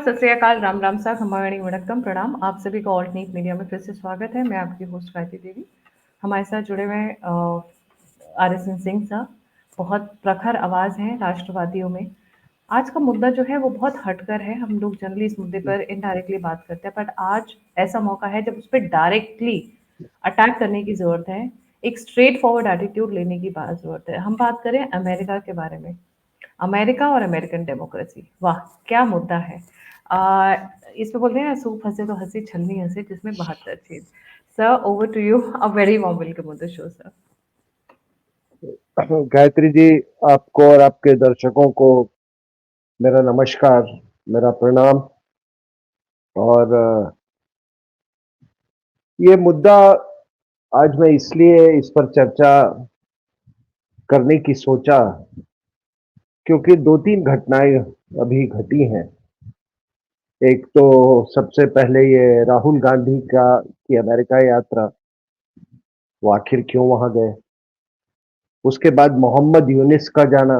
सत श्री अकाल, राम राम सा, खम्बागणी वणक्कम, प्रणाम। आप सभी का ऑल्ट न्यूज़ मीडिया में फिर से स्वागत है। मैं आपकी होस्ट गायत्री देवी। हमारे साथ जुड़े हुए हैं आर.एस.एन. सिंह साहब, बहुत प्रखर आवाज़ हैं राष्ट्रवादियों में। आज का मुद्दा जो है वो बहुत हटकर है। हम लोग जनरली इस मुद्दे पर इनडायरेक्टली बात करते हैं, बट आज ऐसा मौका है जब उस पर डायरेक्टली अटैक करने की ज़रूरत है। एक स्ट्रेट फॉरवर्ड एटीट्यूड लेने की बात ज़रूरत है। हम बात करें अमेरिका के बारे में। अमेरिका और अमेरिकन डेमोक्रेसी, वाह क्या मुद्दा है। इसमें बोलते हैं ना, सूप हंसे तो हंसी, छलनी हंसे जिसमें 72 छेद। Sir, over to you. A very warm welcome on the show sir. Gayatri ji, आपको और आपके दर्शकों को मेरा नमस्कार, मेरा प्रणाम। और ये मुद्दा आज मैं इसलिए इस पर चर्चा करने की सोचा क्योंकि दो तीन घटनाएं अभी घटी हैं। एक तो सबसे पहले ये राहुल गांधी की अमेरिका यात्रा, वो आखिर क्यों वहां गए। उसके बाद मोहम्मद यूनिस का जाना,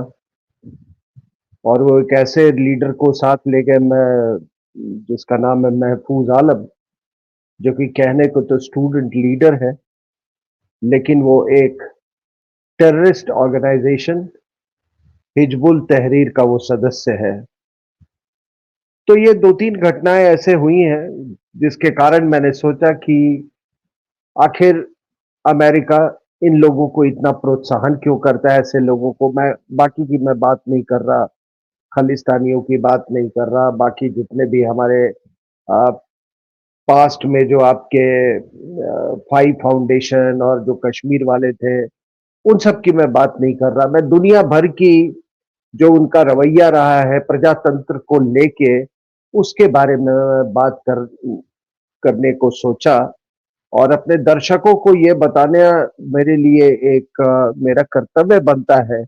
और वो एक ऐसे लीडर को साथ ले गए, मैं जिसका नाम है महफूज आलम, जो कि कहने को तो स्टूडेंट लीडर है, लेकिन वो एक टेररिस्ट ऑर्गेनाइजेशन हिजबुल तहरीर का वो सदस्य है। तो ये दो तीन घटनाएं ऐसे हुई हैं जिसके कारण मैंने सोचा कि आखिर अमेरिका इन लोगों को इतना प्रोत्साहन क्यों करता है। ऐसे लोगों को, मैं बाकी की मैं बात नहीं कर रहा, खालिस्तानियों की बात नहीं कर रहा, बाकी जितने भी हमारे पास्ट में जो आपके फाइव फाउंडेशन और जो कश्मीर वाले थे, उन सब की मैं बात नहीं कर रहा। मैं दुनिया भर की जो उनका रवैया रहा है प्रजातंत्र को लेके, उसके बारे में करने को सोचा। और अपने दर्शकों को ये बताना मेरे लिए एक मेरा कर्तव्य बनता है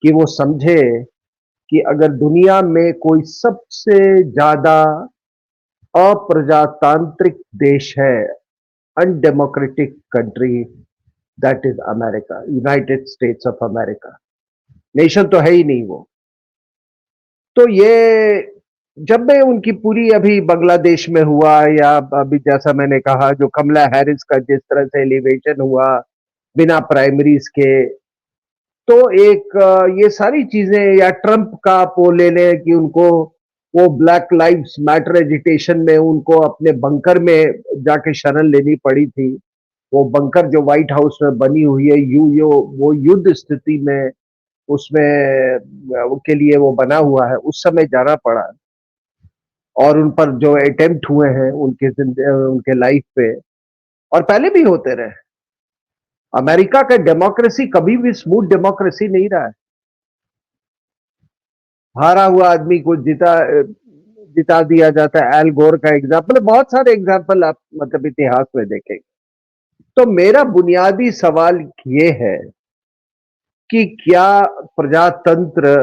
कि वो समझे कि अगर दुनिया में कोई सबसे ज्यादा अप्रजातांत्रिक देश है, undemocratic country, that is America, United States of America. Nation तो है ही नहीं वो। तो ये जब मैं उनकी पूरी अभी बांग्लादेश में हुआ, या अभी जैसा मैंने कहा जो कमला हैरिस का जिस तरह से एलिवेशन हुआ बिना प्राइमरीज के, तो एक ये सारी चीजें, या ट्रंप का आप वो ले लें कि उनको वो ब्लैक लाइव्स मैटर एजिटेशन में उनको अपने बंकर में जाके शरण लेनी पड़ी थी। वो बंकर जो व्हाइट हाउस में बनी हुई है, वो युद्ध स्थिति में उसमें के लिए वो बना हुआ है, उस समय जाना पड़ा। और उन पर जो अटेम्प्ट हुए हैं उनके लाइफ पे, और पहले भी होते रहे। अमेरिका का डेमोक्रेसी कभी भी स्मूथ डेमोक्रेसी नहीं रहा है। हारा हुआ आदमी को जिता दिया जाता है। एल गोर का एग्जाम्पल, बहुत सारे एग्जाम्पल आप मतलब इतिहास में देखेंगे। तो मेरा बुनियादी सवाल ये है कि क्या प्रजातंत्र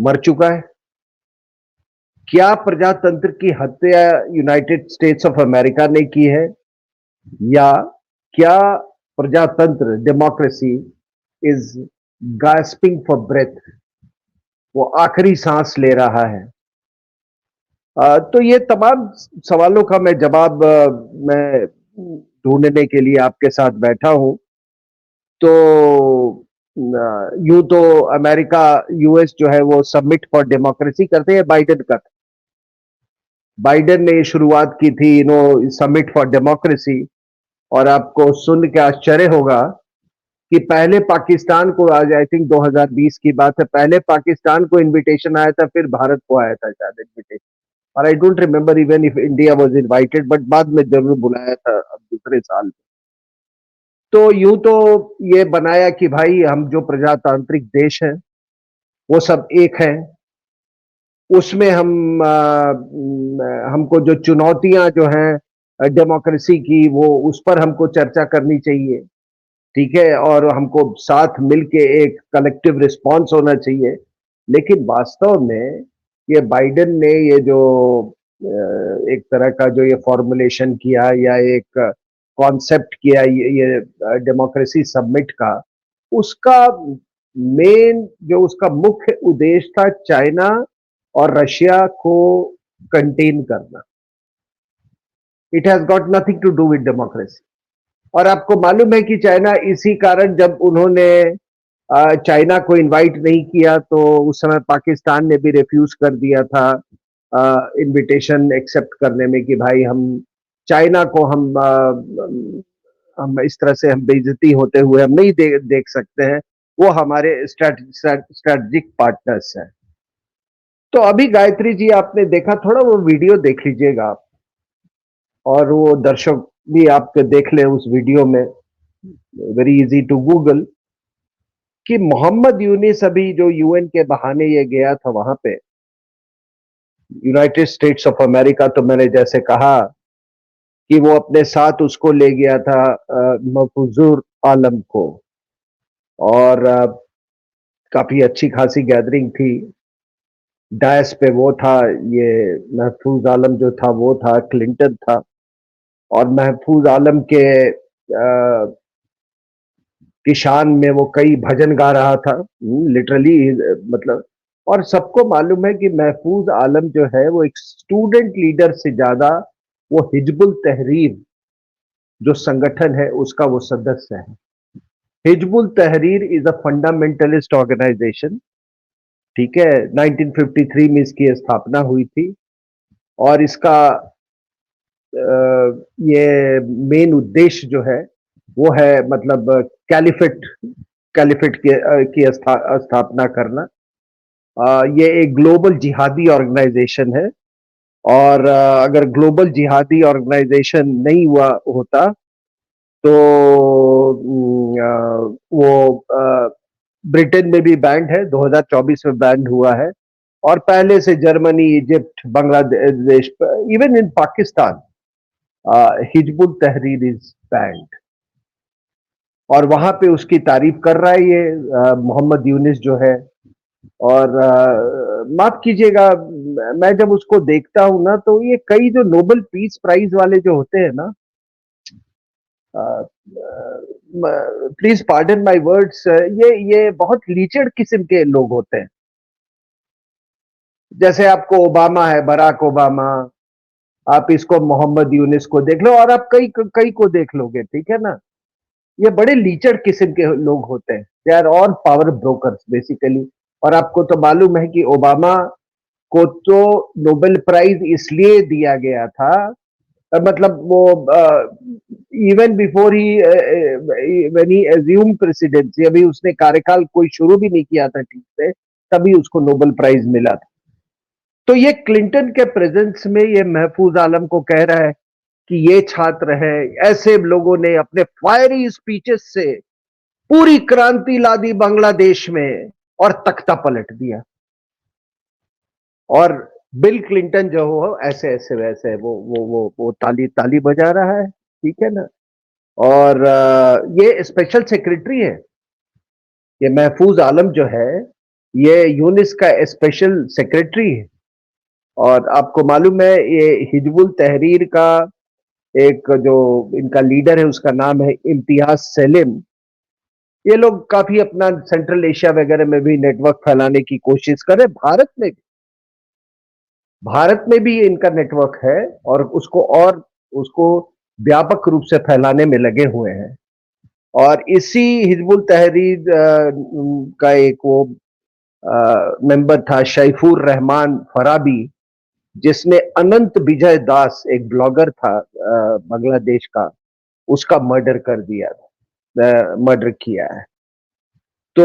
मर चुका है? क्या प्रजातंत्र की हत्या यूनाइटेड स्टेट्स ऑफ अमेरिका ने की है, या क्या प्रजातंत्र democracy is gasping for breath, वो आखिरी सांस ले रहा है? तो ये तमाम सवालों का मैं जवाब मैं ढूंढने के लिए आपके साथ बैठा हूं। तो यूं तो अमेरिका, यूएस जो है वो सबमिट फॉर डेमोक्रेसी करते हैं, बाइडेन का। बाइडेन ने शुरुआत की थी समिट फॉर डेमोक्रेसी। और आपको सुन के आश्चर्य होगा कि पहले पाकिस्तान को, आज आई थिंक 2020 की बात है, पहले पाकिस्तान को इनविटेशन आया था, फिर भारत को आया था शायद इनविटेशन। और I don't remember even if India was invited, but बाद में जरूर बुलाया था अब दूसरे साल में। तो यूं तो ये बनाया कि भाई हम जो प्रजातांत्रिक देश है वो सब एक है। उसमें हमको जो चुनौतियां जो हैं डेमोक्रेसी की, वो उस पर हमको चर्चा करनी चाहिए, ठीक है, और हमको साथ मिलके एक कलेक्टिव रिस्पांस होना चाहिए। लेकिन वास्तव में ये बाइडेन ने ये जो एक तरह का जो ये फॉर्मुलेशन किया, या एक कॉन्सेप्ट किया ये डेमोक्रेसी सबमिट का, उसका मेन जो उसका मुख्य उद्देश्य था, चाइना और रशिया को कंटेन करना। It has got nothing to do with democracy. और आपको मालूम है कि चाइना इसी कारण, जब उन्होंने चाइना को इनवाइट नहीं किया तो उस समय पाकिस्तान ने भी रिफ्यूज कर दिया था इनविटेशन एक्सेप्ट करने में कि भाई हम चाइना को हम इस तरह से हम बेइज्जती होते हुए हम नहीं देख सकते हैं, वो हमारे स्ट्रेटेजिक पार्टनर्स हैं। तो अभी गायत्री जी आपने देखा, थोड़ा वो वीडियो देख लीजिएगा आप, और वो दर्शक भी आपके देख ले उस वीडियो में, वेरी इजी टू गूगल, कि मोहम्मद यूनिस अभी जो यूएन के बहाने ये गया था वहां पे, यूनाइटेड स्टेट्स ऑफ अमेरिका, तो मैंने जैसे कहा कि वो अपने साथ उसको ले गया था महफूजुर आलम को, और काफी अच्छी खासी गैदरिंग थी। डायस पे वो था, ये महफूज आलम जो था वो था, क्लिंटन था, और महफूज आलम के की शान में वो कई भजन गा रहा था, लिटरली, मतलब। और सबको मालूम है कि महफूज आलम जो है वो एक स्टूडेंट लीडर से ज्यादा वो हिजबुल तहरीर जो संगठन है उसका वो सदस्य है। हिजबुल तहरीर इज अ फंडामेंटलिस्ट ऑर्गेनाइजेशन, ठीक है। 1953 में इसकी स्थापना हुई थी, और इसका ये मेन उद्देश्य जो है वो है, मतलब कैलिफेट कैलिफेट की स्थापना करना। ये एक ग्लोबल जिहादी ऑर्गेनाइजेशन है, और अगर ग्लोबल जिहादी ऑर्गेनाइजेशन नहीं हुआ होता तो वो ब्रिटेन में भी बैंड है, 2024 में बैंड हुआ है, और पहले से Germany, Egypt, Bangladesh, even in Pakistan Hizbul तहरीर इज बैंड। और वहां पे उसकी तारीफ कर रहा है ये मोहम्मद यूनिस जो है। और माफ कीजिएगा, मैं जब उसको देखता हूं ना, तो ये कई जो नोबेल पीस प्राइज वाले जो होते हैं ना, प्लीज पार्डन माय वर्ड्स, ये बहुत लीचड़ किस्म के लोग होते हैं। जैसे आपको ओबामा है, बराक ओबामा, आप इसको मोहम्मद यूनिस को देख लो, और आप कई कई को देख लोगे, ठीक है ना। ये बड़े लीचड़ किस्म के लोग होते हैं, they are all power brokers basically. और आपको तो मालूम है कि ओबामा को तो नोबेल प्राइज इसलिए दिया गया था, मतलब वो even before he when he assume presidency, अभी उसने कार्यकाल कोई शुरू भी नहीं किया था ठीक से, तभी उसको नोबेल प्राइज मिला था। तो ये क्लिंटन के प्रेजेंस में ये महफूज आलम को कह रहा है कि ये छात्र है, ऐसे लोगों ने अपने फायरी स्पीचेस से पूरी क्रांति ला दी बांग्लादेश में और तख्ता पलट दिया। और बिल क्लिंटन जो हो ऐसे ऐसे वैसे वो ताली ताली बजा रहा है, ठीक है ना। और ये स्पेशल सेक्रेटरी है, ये महफूज आलम जो है ये यूनिस का स्पेशल सेक्रेटरी है। और आपको मालूम है ये हिजबुल तहरीर का एक जो इनका लीडर है उसका नाम है इम्तियाज सेलिम। ये लोग काफी अपना सेंट्रल एशिया वगैरह में भी नेटवर्क फैलाने की कोशिश कर रहे, भारत में भी इनका नेटवर्क है, और उसको व्यापक रूप से फैलाने में लगे हुए हैं। और इसी हिजबुल तहरीर का एक वो मेंबर था शैफुर रहमान फराबी, जिसने अनंत विजय दास, एक ब्लॉगर था बांग्लादेश का, उसका मर्डर कर दिया, मर्डर किया है। तो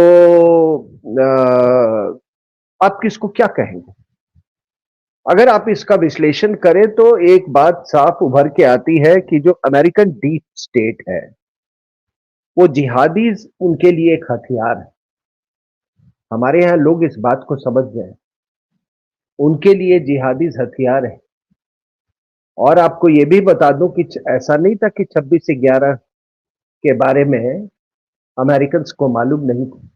आप किसको क्या कहेंगे? अगर आप इसका विश्लेषण करें तो एक बात साफ उभर के आती है कि जो अमेरिकन डीप स्टेट है वो जिहादी उनके लिए एक हथियार है। हमारे यहां लोग इस बात को समझ गए, उनके लिए जिहादी हथियार है। और आपको यह भी बता दूं कि ऐसा नहीं था कि 26/11 के बारे में अमेरिकन को मालूम नहीं था।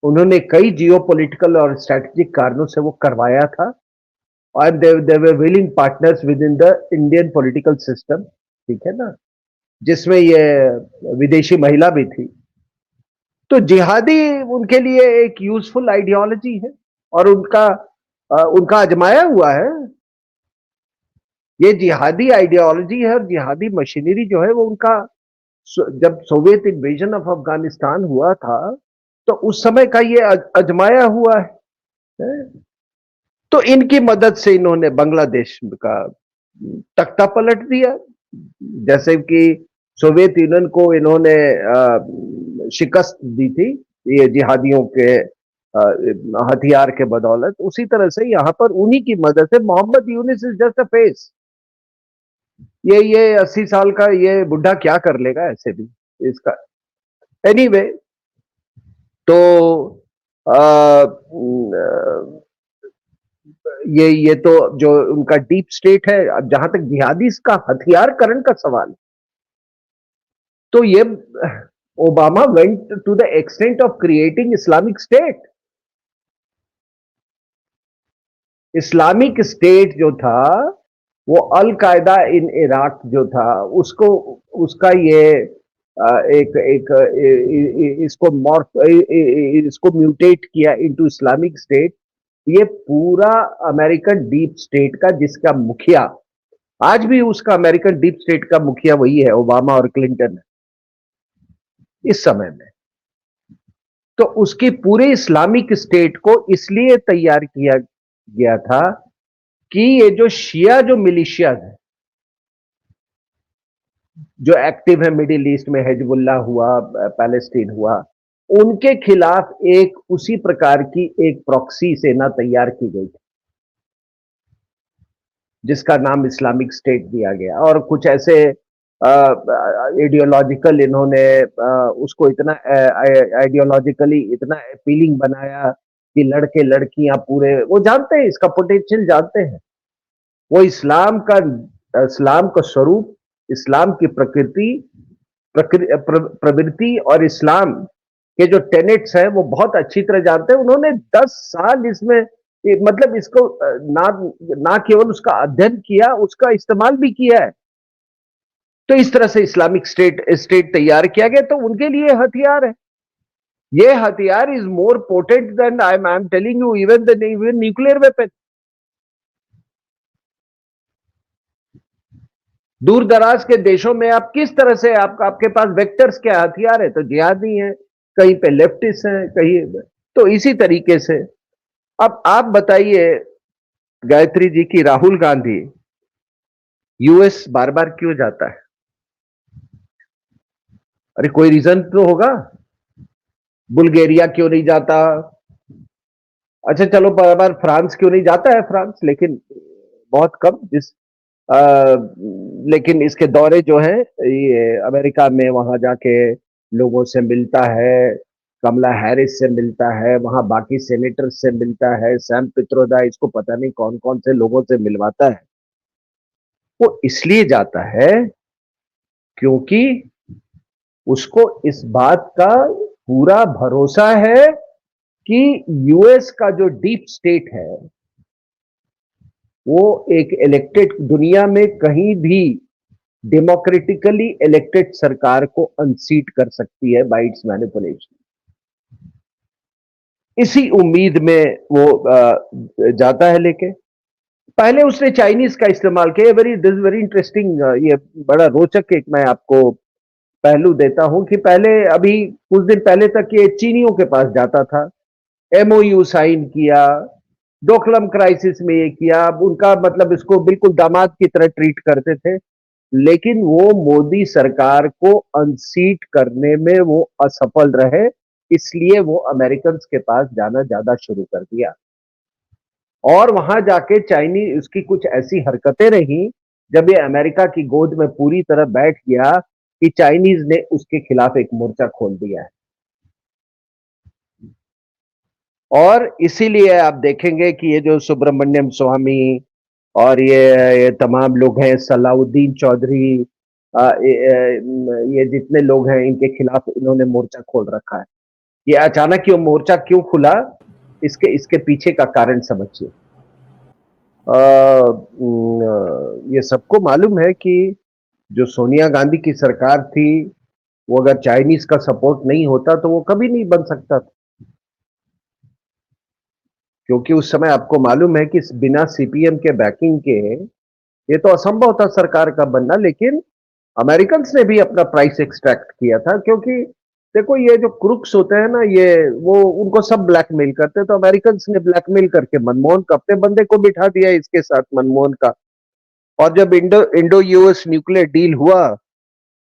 उन्होंने कई जियोपॉलिटिकल और स्ट्रैटेजिक कारणों से वो करवाया था, और they were willing partners within the Indian political system, ठीक है ना, जिसमें ये विदेशी महिला भी थी। तो जिहादी उनके लिए एक यूजफुल आइडियोलॉजी है, और उनका उनका आजमाया हुआ है। ये जिहादी आइडियोलॉजी है और जिहादी मशीनरी जो है वो उनका जब सोवियत इन्वेजन ऑफ अफगानिस्तान हुआ था तो उस समय का ये आजमाया हुआ है। तो इनकी मदद से इन्होंने बांग्लादेश का तख्ता पलट दिया। जैसे कि सोवियत यूनियन को इन्होंने शिकस्त दी थी ये जिहादियों के हथियार के बदौलत, उसी तरह से यहां पर उन्हीं की मदद से Muhammad Yunus is just a face. ये 80 साल का ये बुढ़ा क्या कर लेगा ऐसे भी इसका। एनीवे anyway, तो ये तो जो उनका डीप स्टेट है। अब जहां तक जिहादी का हथियारकरण का सवाल, तो ये Obama went to the extent of creating Islamic State. Islamic State जो था वो अल कायदा इन इराक जो था उसको उसका ये एक एक इसको इसको म्यूटेट किया इनटू इस्लामिक स्टेट। ये पूरा अमेरिकन डीप स्टेट का जिसका मुखिया आज भी उसका अमेरिकन डीप स्टेट का मुखिया वही है, ओबामा और क्लिंटन इस समय में। तो उसकी पूरे इस्लामिक स्टेट को इसलिए तैयार किया गया था कि ये जो शिया जो मिलिशियाज है जो एक्टिव है मिडिल ईस्ट में, हिजबुल्लाह हुआ, पैलेस्टीन हुआ, उनके खिलाफ एक उसी प्रकार की एक प्रॉक्सी सेना तैयार की गई थी जिसका नाम इस्लामिक स्टेट दिया गया। और कुछ ऐसे आइडियोलॉजिकल इन्होंने उसको इतना आइडियोलॉजिकली इतना अपीलिंग बनाया कि लड़के लड़कियां पूरे वो जानते हैं, इसका पोटेंशियल जानते हैं। वो इस्लाम का स्वरूप, इस्लाम की प्रकृति, प्रवृत्ति और इस्लाम के जो टेनेट्स हैं वो बहुत अच्छी तरह जानते हैं। उन्होंने 10 साल इसमें मतलब इसको ना ना केवल उसका अध्ययन किया, उसका इस्तेमाल भी किया है। तो इस तरह से इस्लामिक स्टेट तैयार किया गया। तो उनके लिए हथियार है, ये हथियार is more potent than I am telling you even the nuclear weapon. दूर दराज के देशों में आप किस तरह से आपके पास वेक्टर्स क्या हथियार है, तो जिहादी हैं, कहीं पे लेफ्टिस्ट हैं, कहीं। तो इसी तरीके से अब आप बताइए गायत्री जी की राहुल गांधी यूएस बार बार क्यों जाता है? अरे कोई रीजन तो होगा। बुल्गारिया क्यों नहीं जाता? अच्छा चलो बार बार फ्रांस क्यों नहीं जाता है? फ्रांस लेकिन बहुत कम आ, लेकिन इसके दौरे जो है ये अमेरिका में वहां जाके लोगों से मिलता है, कमला हैरिस से मिलता है, वहां बाकी सेनेटर से मिलता है, सैम पित्रोदा इसको पता नहीं कौन कौन से लोगों से मिलवाता है। वो इसलिए जाता है क्योंकि उसको इस बात का पूरा भरोसा है कि यूएस का जो डीप स्टेट है वो एक इलेक्टेड दुनिया में कहीं भी डेमोक्रेटिकली इलेक्टेड सरकार को अनसीट कर सकती है बाय इट्स मैनिपुलेशन। इसी उम्मीद में वो जाता है। लेके पहले उसने चाइनीज का इस्तेमाल किया। वेरी इंटरेस्टिंग, ये बड़ा रोचक एक मैं आपको पहलू देता हूं कि पहले अभी कुछ दिन पहले तक ये चीनियों के पास जाता था, एमओयू साइन किया, डोकलम क्राइसिस में ये किया, उनका मतलब इसको बिल्कुल दामाद की तरह ट्रीट करते थे। लेकिन वो मोदी सरकार को अनसीट करने में वो असफल रहे, इसलिए वो अमेरिकन के पास जाना ज्यादा शुरू कर दिया। और वहां जाके चाइनीज उसकी कुछ ऐसी हरकतें रही जब ये अमेरिका की गोद में पूरी तरह बैठ गया कि चाइनीज ने उसके खिलाफ एक मोर्चा खोल दिया है। और इसीलिए आप देखेंगे कि ये जो सुब्रमण्यम स्वामी और ये तमाम लोग हैं, सलाउद्दीन चौधरी, ये जितने लोग हैं इनके खिलाफ इन्होंने मोर्चा खोल रखा है। ये अचानक ये मोर्चा क्यों खुला, इसके इसके पीछे का कारण समझिए। ये सबको मालूम है कि जो सोनिया गांधी की सरकार थी वो अगर चाइनीज का सपोर्ट नहीं होता तो वो कभी नहीं बन सकता था। क्योंकि उस समय आपको मालूम है कि बिना सीपीएम के बैकिंग के ये तो असंभव था सरकार का बनना, लेकिन अमेरिकन ने भी अपना प्राइस एक्सट्रैक्ट किया था, क्योंकि देखो ये जो क्रुक्स होते हैं ना, ये वो उनको सब ब्लैकमेल करते हैं, तो अमेरिकन ने ब्लैकमेल करके मनमोहन का अपने बंदे को बिठा दिया इसके साथ, मनमोहन का। और जब Indo Indo US nuclear deal हुआ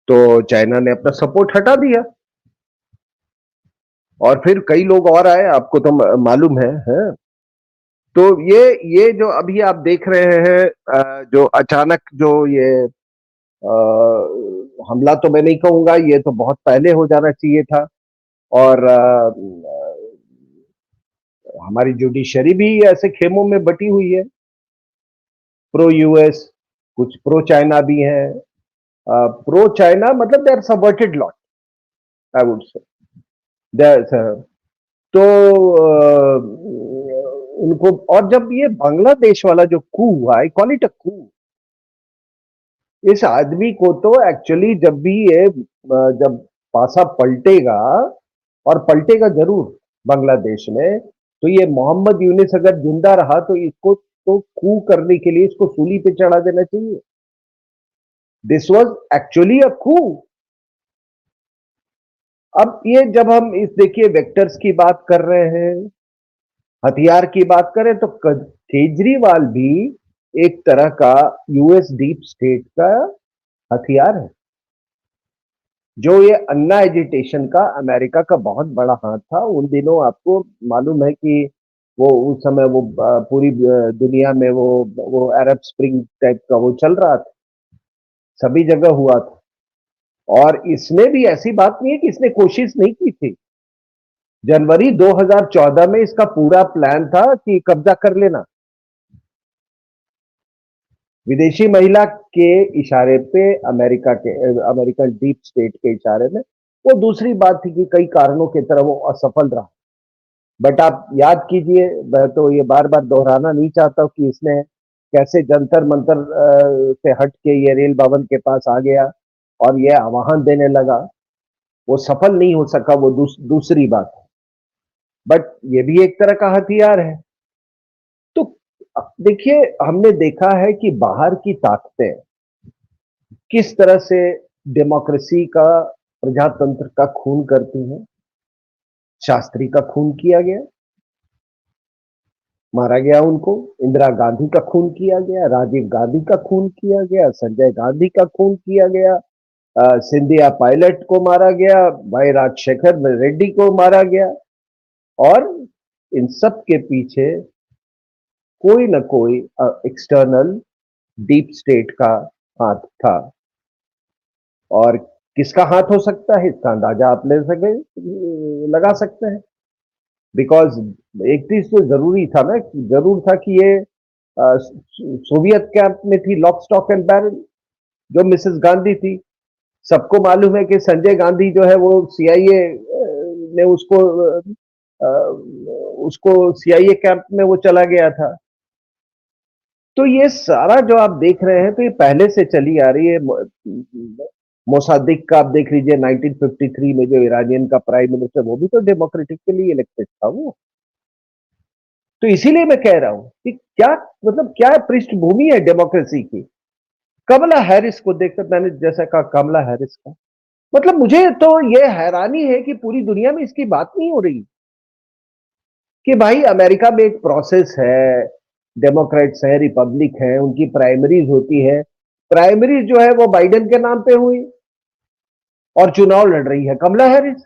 तो चाइना ने अपना सपोर्ट हटा दिया, और फिर कई लोग और आए, आपको तो मालूम है? तो ये जो अभी आप देख रहे हैं, जो अचानक जो ये हमला, तो मैं नहीं कहूंगा, ये तो बहुत पहले हो जाना चाहिए था। और हमारी जुडिशरी भी ऐसे खेमों में बटी हुई है, प्रो यूएस, कुछ प्रो चाइना भी हैं। प्रो चाइना मतलब they are subverted lot, I would say. तो उनको, और जब ये बांग्लादेश वाला जो कू हुआ, आई कॉल इट अ कू, इस आदमी को तो एक्चुअली जब भी ये जब पासा पलटेगा, और पलटेगा जरूर बांग्लादेश में, तो ये मोहम्मद यूनिस अगर जिंदा रहा तो इसको तो कू करने के लिए इसको सूली पे चढ़ा देना चाहिए। दिस वॉज एक्चुअली अ कू। अब ये जब हम इस देखिए वेक्टर्स की बात कर रहे हैं, हथियार की बात करें, तो केजरीवाल भी एक तरह का यूएस डीप स्टेट का हथियार है। जो ये अन्ना एजिटेशन का अमेरिका का बहुत बड़ा हाथ था उन दिनों, आपको मालूम है कि वो उस समय वो पूरी दुनिया में वो अरब स्प्रिंग टाइप का वो चल रहा था, सभी जगह हुआ था। और इसने भी, ऐसी बात नहीं है कि इसने कोशिश नहीं की थी। जनवरी 2014 में इसका पूरा प्लान था कि कब्जा कर लेना, विदेशी महिला के इशारे पे, अमेरिका के, अमेरिकन डीप स्टेट के इशारे में। वो दूसरी बात थी कि कई कारणों की तरह वो असफल रहा। बट आप याद कीजिए, मैं तो ये बार बार दोहराना नहीं चाहता कि इसने कैसे जंतर मंतर से हट के ये रेल भवन के पास आ गया और ये आह्वान देने लगा। वो सफल नहीं हो सका, वो दूसरी बात है। बट ये भी एक तरह का हथियार है। तो देखिए, हमने देखा है कि बाहर की ताकतें किस तरह से डेमोक्रेसी का, प्रजातंत्र का खून करती हैं। शास्त्री का खून किया गया, मारा गया उनको। इंदिरा गांधी का खून किया गया, राजीव गांधी का खून किया गया, संजय गांधी का खून किया गया, सिंधिया पायलट को मारा गया, भाई राजशेखर रेड्डी को मारा गया। और इन सब के पीछे कोई ना कोई एक्सटर्नल डीप स्टेट का हाथ था। और किसका हाथ हो सकता है, इसका अंदाजा आप लगा सकते हैं। बिकॉज एक चीज तो जरूरी था ना, जरूर था कि ये सोवियत कैंप में थी, लॉक स्टॉक एंड बैरल, जो मिसेस गांधी थी। सबको मालूम है कि संजय गांधी जो है वो सीआईए ने उसको सीआईए कैंप में वो चला गया था। तो ये सारा जो आप देख रहे हैं, तो ये पहले से चली आ रही है। मोसादिक का आप देख लीजिए, 1953 में जो ईरानियन का प्राइम मिनिस्टर, वो भी तो डेमोक्रेटिकली इलेक्टेड था वो। तो इसीलिए मैं कह रहा हूं कि क्या, मतलब क्या पृष्ठभूमि है डेमोक्रेसी की। कमला हैरिस को देखकर, मैंने जैसा कहा कमला हैरिस का, मतलब मुझे तो ये हैरानी है कि पूरी दुनिया में इसकी बात नहीं हो रही कि भाई अमेरिका में एक प्रोसेस है, डेमोक्रेट्स है, रिपब्लिक है, उनकी प्राइमरीज होती है। प्राइमरीज जो है वो बाइडेन के नाम पे हुई, और चुनाव लड़ रही है कमला हैरिस।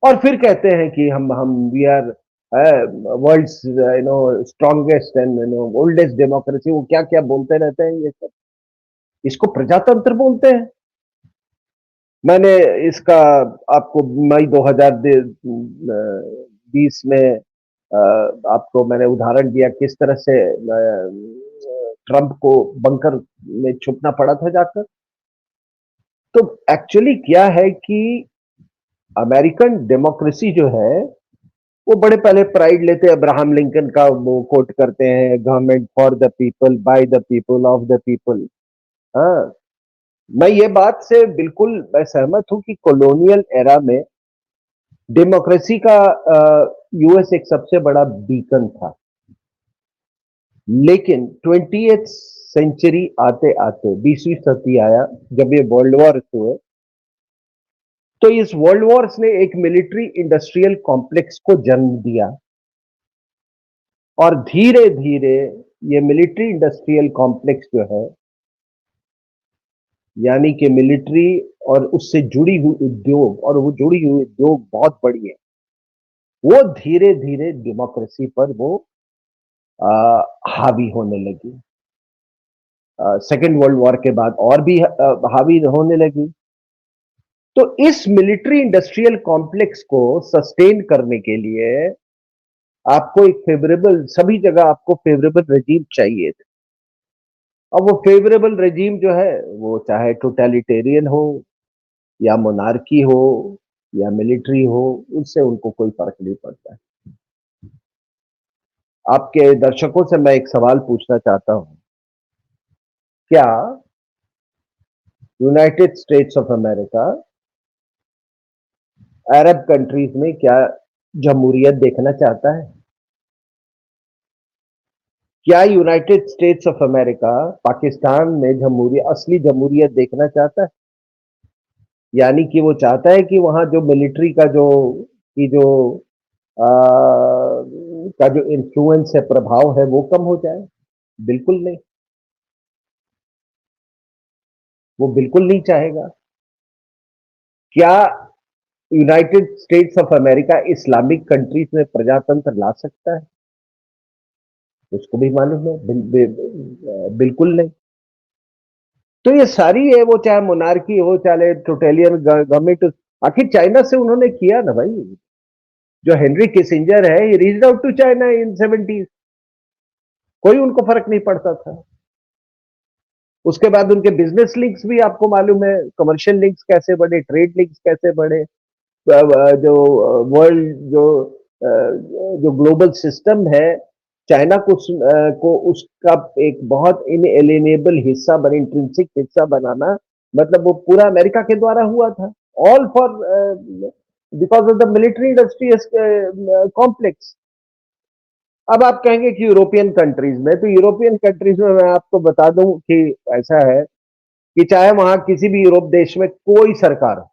और फिर कहते हैं कि हम we are world's strongest and oldest democracy, वो क्या क्या बोलते रहते हैं ये सब। इसको प्रजातंत्र बोलते हैं। मैंने इसका आपको मई 2020 में आपको मैंने उदाहरण दिया किस तरह से ट्रंप को बंकर में छुपना पड़ा था जाकर। तो एक्चुअली क्या है कि अमेरिकन डेमोक्रेसी जो है, वो बड़े पहले प्राइड लेते हैं, अब्राहम लिंकन का वो कोट करते हैं, government for the people, by the people, of the people. हाँ, मैं ये बात से बिल्कुल मैं सहमत हूं कि कॉलोनियल एरा में डेमोक्रेसी का यूएस एक सबसे बड़ा बीकन था, लेकिन 20th सेंचुरी आते आते 20वीं सदी आया, जब ये वर्ल्ड वॉर हुए, तो इस वर्ल्ड वॉर्स ने एक मिलिट्री इंडस्ट्रियल कॉम्प्लेक्स को जन्म दिया और धीरे धीरे ये मिलिट्री इंडस्ट्रियल कॉम्प्लेक्स जो है, यानी कि मिलिट्री और उससे जुड़ी हुई उद्योग, और वो जुड़ी हुई उद्योग बहुत बड़ी है, वो धीरे धीरे डेमोक्रेसी पर वो हावी होने लगी। सेकेंड वर्ल्ड वॉर के बाद और भी हावी होने लगी। तो इस मिलिट्री इंडस्ट्रियल कॉम्प्लेक्स को सस्टेन करने के लिए आपको एक फेवरेबल, सभी जगह आपको फेवरेबल रेजीम चाहिए थे। अब वो फेवरेबल रेजीम जो है, वो चाहे टोटलिटेरियन हो या मोनार्की हो या मिलिट्री हो, उससे उनको कोई फर्क नहीं पड़ता है। आपके दर्शकों से मैं एक सवाल पूछना चाहता हूं, क्या United States of America Arab countries में क्या जमहूरियत देखना चाहता है? क्या United States of America Pakistan में जमहूरियत, असली जमहूरियत देखना चाहता है? यानी कि वो चाहता है कि वहां जो मिलिट्री का जो की जो आ, का जो इन्फ्लुएंस है, प्रभाव है, वो कम हो जाए? बिल्कुल नहीं, वो बिल्कुल नहीं चाहेगा। क्या United States of America Islamic countries में प्रजातंत्र ला सकता है? उसको भी मालूम है बिल्कुल नहीं। तो ये सारी है, वो चाहे मोनार्की हो चाहे टोटेलियन गवर्नमेंट, आखिर चाइना से उन्होंने किया ना भाई। जो हेनरी किसिंजर है, he reached out to China in 70s, कोई उनको फर्क नहीं पड़ता था। उसके बाद उनके बिजनेस लिंक्स भी आपको मालूम है, कमर्शियल लिंक्स कैसे बढ़े, ट्रेड लिंक्स कैसे बढ़े, जो वर्ल्ड जो ग्लोबल सिस्टम है, चाइना को उसका एक बहुत इनएलिएनेबल हिस्सा बने, इंट्रिंसिक हिस्सा बनाना, मतलब वो पूरा अमेरिका के द्वारा हुआ था, all for because of the military industry complex. अब आप कहेंगे कि यूरोपियन कंट्रीज में, तो यूरोपियन कंट्रीज में मैं आपको बता दूं कि ऐसा है कि चाहे वहां किसी भी यूरोप देश में कोई सरकार हो,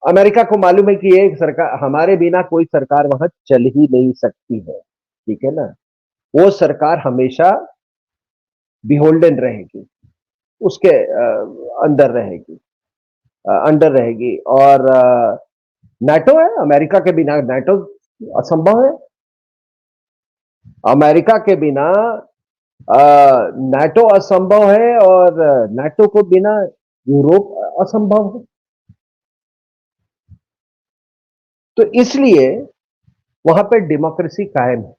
अमेरिका को मालूम है कि एक सरकार, हमारे बिना कोई सरकार वहां चल ही नहीं सकती है, ठीक है ना? वो सरकार हमेशा बिहोल्डन रहेगी, उसके अंदर रहेगी, अंडर रहेगी। और नाटो है, अमेरिका के बिना नाटो असंभव है। अमेरिका के बिना नाटो असंभव है, और नाटो को बिना यूरोप असंभव है। तो इसलिए वहां पे डेमोक्रेसी कायम है।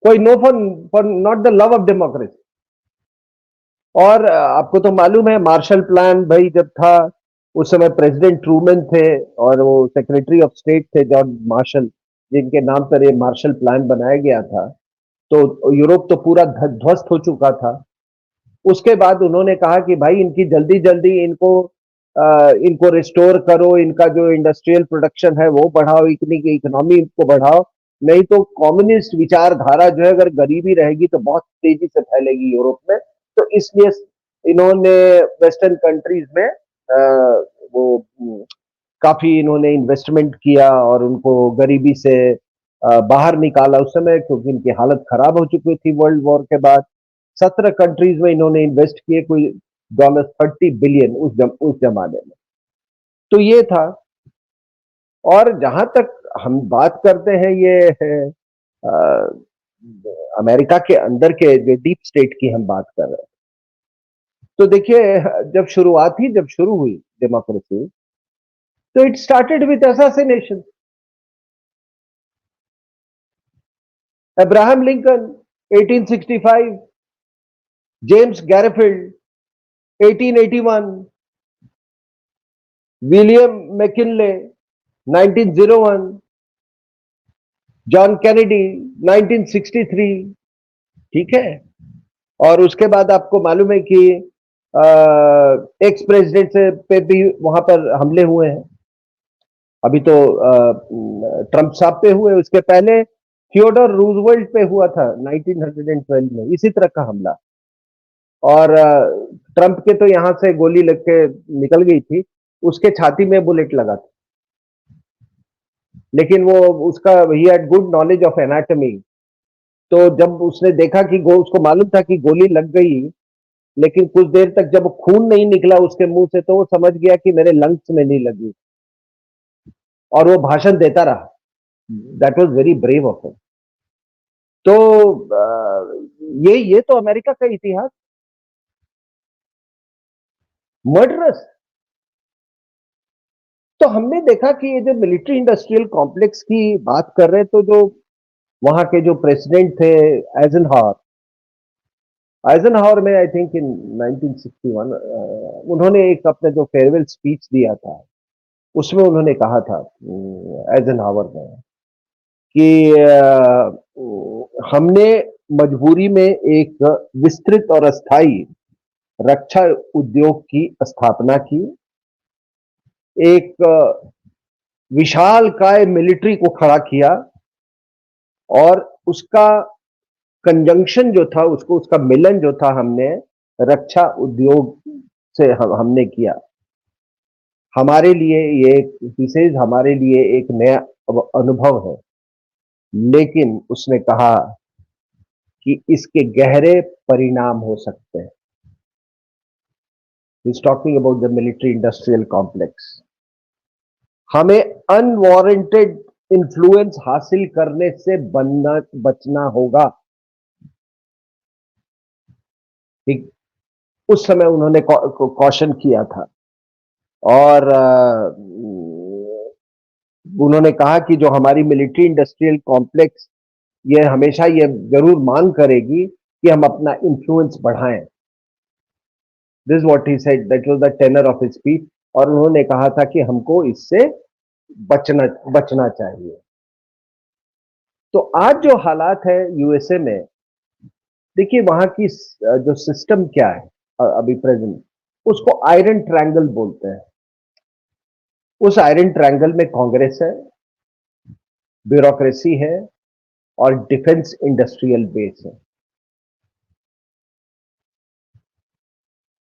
कोई no for not the love of democracy. और आपको तो मालूम है मार्शल प्लान भाई जब था, उस समय प्रेसिडेंट ट्रूमैन थे और वो सेक्रेटरी ऑफ स्टेट थे जॉर्ज मार्शल, जिनके नाम पर ये मार्शल प्लान बनाया गया था। तो यूरोप तो पूरा ध्वस्त हो चुका था। उसके बाद उन्होंने कहा कि भाई इनकी जल्दी जल्दी इनको रिस्टोर करो, इनका जो इंडस्ट्रियल प्रोडक्शन है वो बढ़ाओ, इतनी की इकोनॉमी को बढ़ाओ, नहीं तो कम्युनिस्ट विचारधारा जो है, अगर गरीबी रहेगी तो बहुत तेजी से फैलेगी यूरोप में। तो इसलिए इन्होंने वेस्टर्न कंट्रीज में वो काफी इन्होंने इन्वेस्टमेंट किया और उनको गरीबी से बाहर निकाला उस समय, क्योंकि इनकी हालत खराब हो चुकी थी वर्ल्ड वॉर के बाद। 17 कंट्रीज में इन्होंने इन्वेस्ट किए कोई $30 बिलियन उस जमाने में। तो ये था। और जहां तक हम बात करते हैं ये आ, अमेरिका के अंदर के जो डीप स्टेट की हम बात कर रहे हैं, तो देखिए, जब शुरू हुई डेमोक्रेसी, तो it started with assassination. Abraham Lincoln 1865, James Garfield 1881, William McKinley 1901, John Kennedy 1963, ठीक है। और उसके बाद आपको मालूम है कि एक्स प्रेसिडेंट से पे भी वहां पर हमले हुए हैं। अभी तो ट्रंप साहब पे हुए, उसके पहले थियोडोर रूजवेल्ट पे हुआ था 1912 में इसी तरह का हमला। और ट्रंप के तो यहां से गोली लग के निकल गई थी, उसके छाती में बुलेट लगा था। लेकिन वो उसका he had good knowledge of anatomy. तो जब उसने देखा कि उसको मालूम था कि गोली लग गई, लेकिन कुछ देर तक जब खून नहीं निकला उसके मुंह से, तो वो समझ गया कि मेरे लंग्स में नहीं लगी, और वो भाषण देता रहा। That was very brave of him. तो ये तो अमेरिका का इतिहास, मर्डरस। तो हमने देखा कि ये जो मिलिट्री इंडस्ट्रियल कॉम्प्लेक्स की बात कर रहे हैं, तो जो वहां के जो प्रेसिडेंट थे आइजनहावर, आइजनहावर में आई थिंक इन 1961 उन्होंने एक अपने जो फेयरवेल स्पीच दिया था, उसमें उन्होंने कहा था आइजनहावर ने कि हमने मजबूरी में एक विस्तृत और अस्थायी रक्षा उद्योग की स्थापना की, एक विशाल काय मिलिट्री को खड़ा किया, और उसका कंजंक्शन जो था, उसको उसका मिलन जो था, हमने रक्षा उद्योग से हमने किया। हमारे लिए ये एक विशेष, हमारे लिए एक नया अनुभव है। लेकिन उसने कहा कि इसके गहरे परिणाम हो सकते हैं। Is talking about the military industrial complex. हमें अनवारंटेड इन्फ्लुएंस हासिल करने से बचना होगा। ठीक, उस समय उन्होंने कॉशन किया था। और उन्होंने कहा कि जो हमारी मिलिट्री इंडस्ट्रियल कॉम्प्लेक्स, ये हमेशा ये जरूर मांग करेगी कि हम अपना इन्फ्लुएंस बढ़ाएं। This what he said, that was the tenor of his speech. और उन्होंने कहा था कि हमको इससे बचना बचना चाहिए। तो आज जो हालात है यूएसए में, देखिए वहां की जो सिस्टम क्या है अभी प्रेजेंट, उसको आयरन ट्रायंगल बोलते हैं। उस आयरन ट्रायंगल में कांग्रेस है, ब्यूरोक्रेसी है, और डिफेंस इंडस्ट्रियल बेस है।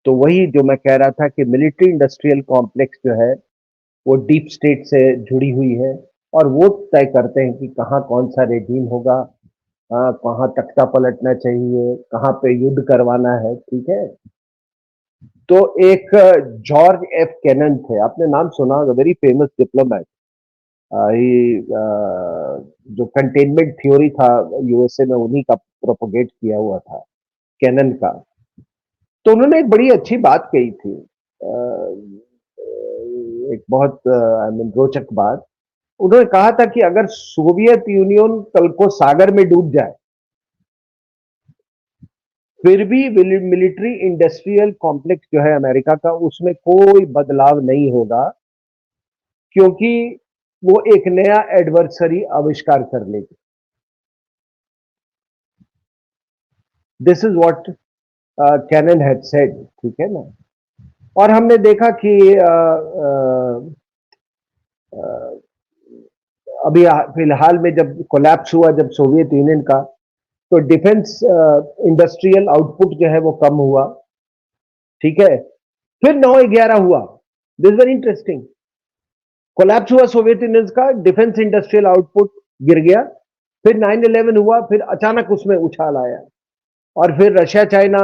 तो वही जो मैं कह रहा था कि मिलिट्री इंडस्ट्रियल कॉम्प्लेक्स जो है वो डीप स्टेट से जुड़ी हुई है, और वो तय करते हैं कि कहाँ कौन सा रेजीम होगा, कहाँ तख्ता पलटना चाहिए, कहाँ पे युद्ध करवाना है। ठीक है। तो एक जॉर्ज एफ कैनन थे, आपने नाम सुना होगा, वेरी फेमस डिप्लोमेट। ही जो कंटेनमेंट थ्योरी था यूएसए में, उन्हीं का प्रोपोगेट किया हुआ था, कैनन का। तो उन्होंने एक बड़ी अच्छी बात कही थी, एक बहुत आई मीन रोचक बात। उन्होंने कहा था कि अगर सोवियत यूनियन कल को सागर में डूब जाए, फिर भी मिलिट्री इंडस्ट्रियल कॉम्प्लेक्स जो है अमेरिका का, उसमें कोई बदलाव नहीं होगा, क्योंकि वो एक नया एडवर्सरी आविष्कार कर लेगी। This is what Kennan had said. ठीक है ना। और हमने देखा कि अभी फिलहाल में जब कोलैप्स हुआ, जब सोवियत यूनियन का, तो डिफेंस इंडस्ट्रियल आउटपुट जो है वो कम हुआ। ठीक है। फिर 9/11 हुआ। This very interesting. कोलैप्स हुआ सोवियत यूनियन का, डिफेंस इंडस्ट्रियल आउटपुट गिर गया। फिर 9/11 हुआ, फिर अचानक उसमें उछाल आया। और फिर Russia China,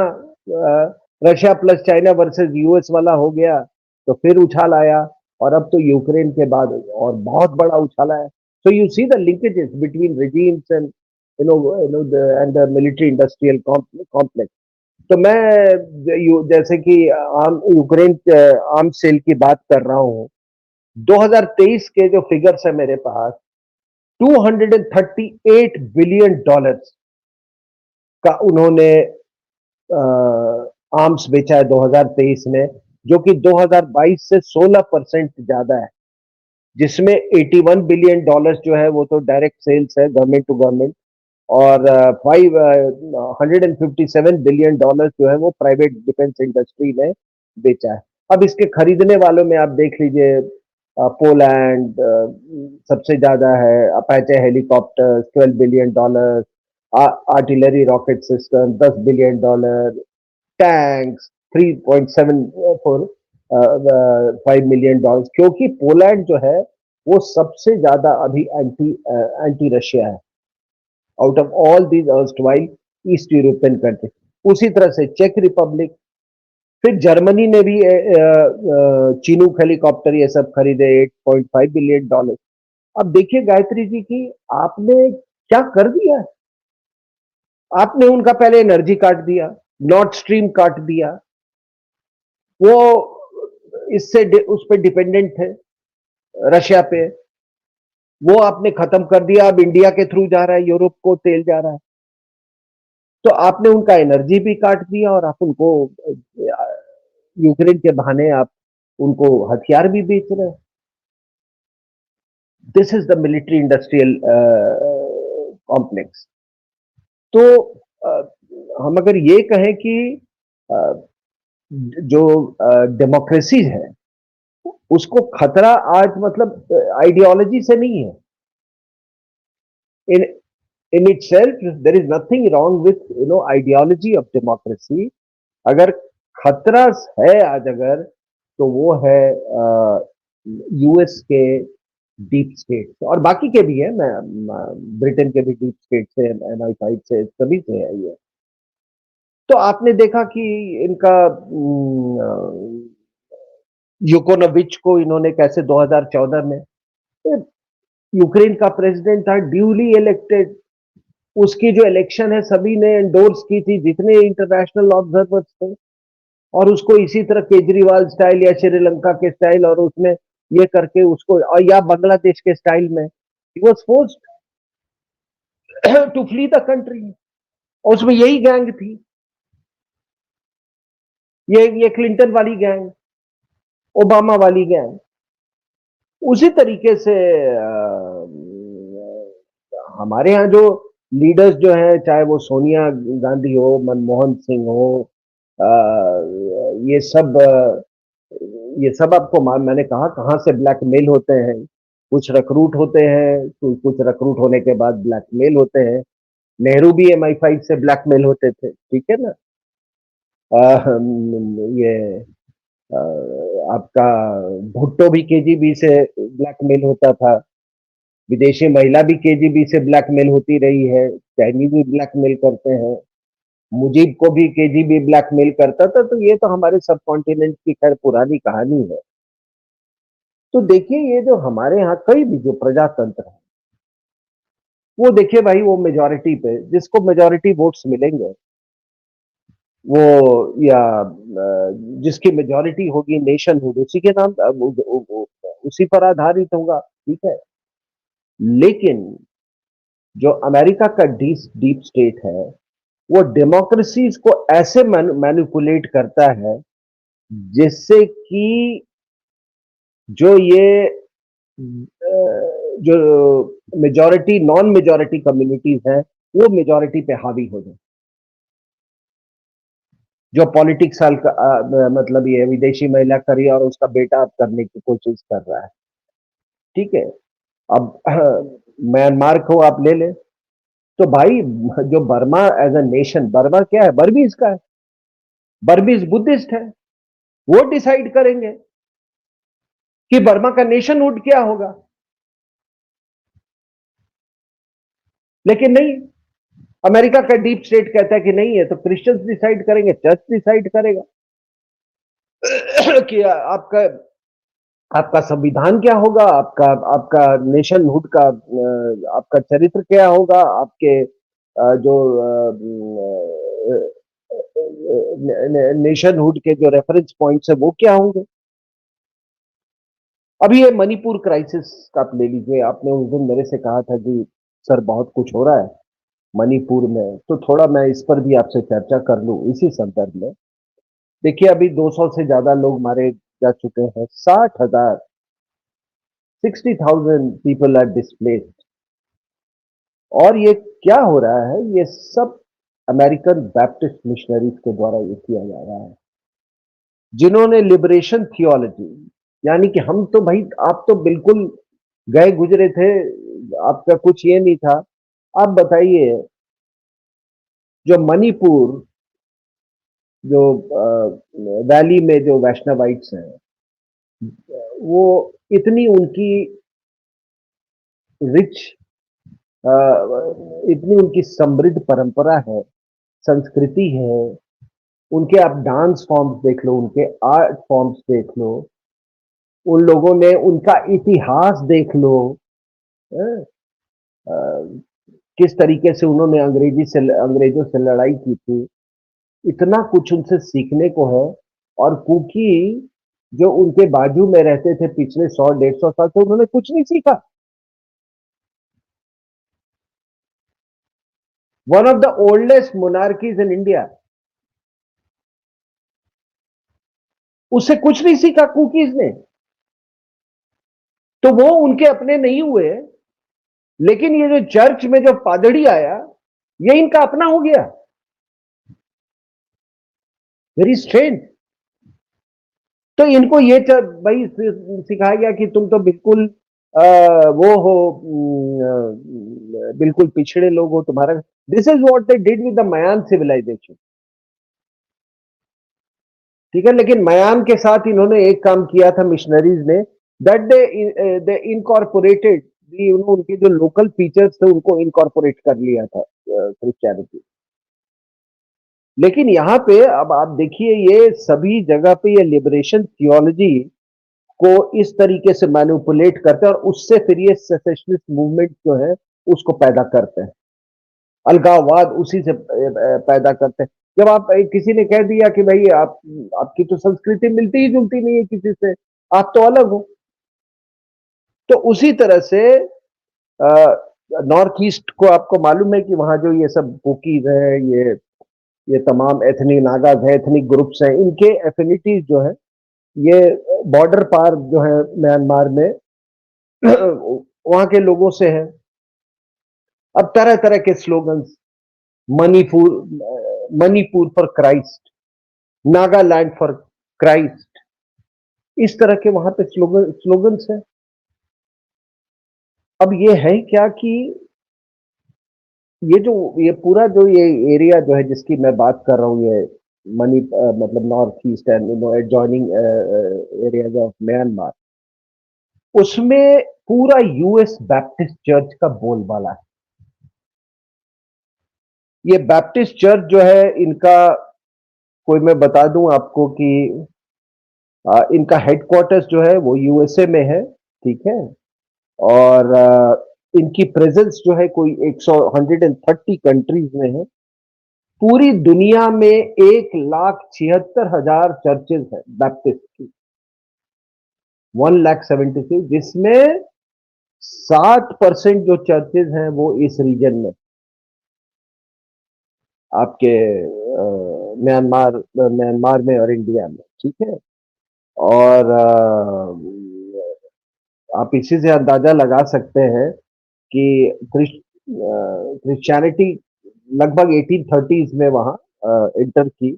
Russia plus China versus US वाला हो गया, तो फिर उछाल आया। और अब तो यूक्रेन के बाद और बहुत बड़ा उछाल आया। So you see the linkages between regimes and and the military industrial complex. तो मैं जैसे कि आम यूक्रेन आर्म सेल की बात कर रहा हूं, 2023 के जो फिगर्स है मेरे पास, $238 बिलियन का उन्होंने आर्म्स बेचा है 2023 में, जो कि 2022 से 16% ज्यादा है। जिसमें $81 बिलियन जो है वो तो डायरेक्ट सेल्स है, गवर्नमेंट टू गवर्नमेंट, और 557 बिलियन जो है वो प्राइवेट डिफेंस इंडस्ट्री ने बेचा है। अब इसके खरीदने वालों में आप देख लीजिए, पोलैंड सबसे ज्यादा है, Apache helicopter $12 billion, artillery rocket system $10 billion, tanks 3.745 million dollar, क्योंकि पोलैंड जो है वो सबसे ज्यादा अभी एंटी एंटी रशिया है out of all these erstwhile east European country. उसी तरह से चेक रिपब्लिक, फिर जर्मनी ने भी चिनूक हेलीकॉप्टर ये सब खरीदे $8.5 बिलियन। अब देखिए गायत्री जी की आपने क्या कर दिया है। आपने उनका पहले एनर्जी काट दिया, नॉर्थ स्ट्रीम काट दिया, वो इससे उस पर डिपेंडेंट थे रशिया पे, वो आपने खत्म कर दिया। अब इंडिया के थ्रू जा रहा है, यूरोप को तेल जा रहा है, तो आपने उनका एनर्जी भी काट दिया और आप उनको यूक्रेन के बहाने आप उनको हथियार भी बेच रहे हैं। This is the military industrial complex. तो हम अगर ये कहें कि जो डेमोक्रेसी है उसको खतरा आज मतलब आइडियोलॉजी से नहीं है। इन itself there is nothing wrong with ideology of democracy। अगर खतरा है आज अगर, तो वो है यूएस के डीप स्टेट और बाकी के भी है, मैं ब्रिटेन के भी डीप स्टेट से, MI5 से, सभी से है ये। तो आपने देखा कि इनका यूकोनोविच को इन्होंने कैसे 2014 में, यूक्रेन का प्रेसिडेंट था, ड्यूली इलेक्टेड, उसकी जो इलेक्शन है सभी ने एंडोर्स की थी, जितने इंटरनेशनल ऑब्जर्वर्स थे, और उसको इसी तरह केजरीवाल स्टाइल या श्रीलंका के स्टाइल और उसमें ये करके उसको, और या बांग्लादेश के स्टाइल में he was forced to flee the country. और उसमें यही गैंग थी, ये क्लिंटन वाली गैंग, ओबामा वाली गैंग। उसी तरीके से हमारे यहाँ जो लीडर्स जो हैं, चाहे वो सोनिया गांधी हो, मनमोहन सिंह हो, ये सब आपको मैंने कहा कहाँ से ब्लैकमेल होते हैं। कुछ रिक्रूट होते हैं, कुछ रिक्रूट होने के बाद ब्लैकमेल होते हैं। नेहरू भी MI5 से ब्लैकमेल होते थे, ठीक है ना। ये आपका भुट्टो भी KGB से ब्लैकमेल होता था, विदेशी महिला भी KGB से ब्लैकमेल होती रही है, चाइनीज भी ब्लैकमेल करते हैं, मुजीब को भी KGB ब्लैकमेल करता था। तो ये तो हमारे सब कॉन्टिनेंट की खैर पुरानी कहानी है। तो देखिए ये जो हमारे यहाँ कई भी जो प्रजातंत्र है, वो देखिए भाई, वो मेजोरिटी पे जिसको मेजोरिटी वोट्स मिलेंगे, वो या जिसकी मेजोरिटी होगी नेशनहुड, उसी के नाम उसी पर आधारित होगा, ठीक है। लेकिन जो अमेरिका का डीप स्टेट है, वो डेमोक्रेसीज को ऐसे मैनिपुलेट करता है जिससे कि जो ये जो मेजॉरिटी नॉन मेजॉरिटी कम्युनिटीज हैं, वो मेजॉरिटी पे हावी हो जाए। जो पॉलिटिक्स साल का मतलब ये विदेशी महिला करी और उसका बेटा अब करने की कोशिश कर रहा है, ठीक है। अब म्यांमार को आप ले ले, तो भाई जो Burma as a nation, Burma क्या है, बर्मीज का है, बर्मीज बुद्धिस्ट है, वो डिसाइड करेंगे कि बर्मा का नेशनहुड क्या होगा। लेकिन नहीं, अमेरिका का डीप स्टेट कहता है कि नहीं है, तो क्रिश्चियंस डिसाइड करेंगे, चर्च डिसाइड करेगा कि आपका आपका संविधान क्या होगा, आपका आपका नेशनहुड का आपका चरित्र क्या होगा, आपके जो नेशनहुड के जो रेफरेंस पॉइंट्स है वो क्या होंगे। अभी ये मणिपुर क्राइसिस का आप ले लीजिए, आपने उस दिन मेरे से कहा था कि सर बहुत कुछ हो रहा है मणिपुर में, तो थोड़ा मैं इस पर भी आपसे चर्चा कर लूं इसी संदर्भ में। देखिए अभी 200 से ज्यादा लोग मारे जा चुके हैं, 60,000 60,000 पीपल आर डिस्प्लेस्ड। और ये क्या हो रहा है, ये सब अमेरिकन बैप्टिस्ट मिशनरीज के द्वारा ये किया जा रहा है, जिन्होंने लिबरेशन थियोलॉजी, यानी कि हम तो भाई, आप तो बिल्कुल गए गुजरे थे, आपका कुछ ये नहीं था। आप बताइए, जो मणिपुर, जो वैली में जो वैष्णवाइट्स हैं, वो इतनी उनकी रिच, इतनी उनकी समृद्ध परंपरा है, संस्कृति है। उनके आप डांस फॉर्म्स देख लो, उनके आर्ट फॉर्म्स देख लो, उन लोगों ने उनका इतिहास देख लो। हैं? अ, किस तरीके से उन्होंने अंग्रेजों से लड़ाई की थी, इतना कुछ उनसे सीखने को है। और कुकी जो उनके बाजू में रहते थे पिछले 100-150 साल से, उन्होंने कुछ नहीं सीखा। One of the oldest monarchies in India, उससे कुछ नहीं सीखा कुकीज ने। तो वो उनके अपने नहीं हुए, लेकिन ये जो चर्च में जो पादड़ी आया, ये इनका अपना हो गया। Very strange. तो इनको ये भाई सिखाया गया कि तुम तो बिल्कुल वो हो, बिल्कुल पिछड़े लोग हो, तुम्हारा। This is what they did with the Mayan civilization. ठीक है, लेकिन मयान के साथ इन्होंने एक काम किया था मिशनरीज ने, दैट दे इनकॉर्पोरेटेड, उनके जो लोकल फीचर्स थे उनको इनकॉर्पोरेट कर लिया था क्रिश्चियनिटी। लेकिन यहाँ पे अब आप देखिए, ये सभी जगह पे ये लिबरेशन थियोलॉजी को इस तरीके से मैनिपुलेट करते हैं, और उससे फिर ये सेसेशनिस्ट मूवमेंट जो है उसको पैदा करते हैं, अलगाववाद उसी से पैदा करते हैं। जब आप किसी ने कह दिया कि भाई आपकी तो संस्कृति मिलती ही जुलती नहीं है किसी से, आप तो अलग हो। तो उसी तरह से नॉर्थ ईस्ट को आपको मालूम है कि वहां जो ये सब कुकीज है, ये तमाम एथनिक नागाज है, एथनिक ग्रुप्स हैं, इनके एफिनिटीज जो है, ये बॉर्डर पार जो है म्यांमार में वहां के लोगों से है। अब तरह तरह के slogans, Manipur Manipur for Christ, Nagaland for Christ, इस तरह के वहां पे स्लोगन्स हैं। अब ये है क्या कि ये पूरा जो ये एरिया जो है जिसकी मैं बात कर रहा हूँ, ये मतलब north east and adjoining areas of Myanmar, उसमें पूरा यूएस बैप्टिस्ट चर्च का बोलबाला है। ये बैप्टिस्ट चर्च जो है इनका, कोई मैं बता दूं आपको कि इनका हेडक्वार्टर्स जो है वो यूएसए में है। ठीक है। और इनकी प्रेजेंस जो है कोई 130 कंट्रीज में है। पूरी दुनिया में 1,76,000 चर्चेज है बैप्टिस्ट की, 1,76,000, जिसमें 60% जो चर्चेज हैं वो इस रीजन में, आपके म्यांमार में और इंडिया में। ठीक है। और आप इसी से अंदाजा लगा सकते हैं कि क्रिश्चियनिटी लगभग 1830s में वहां इंटर की।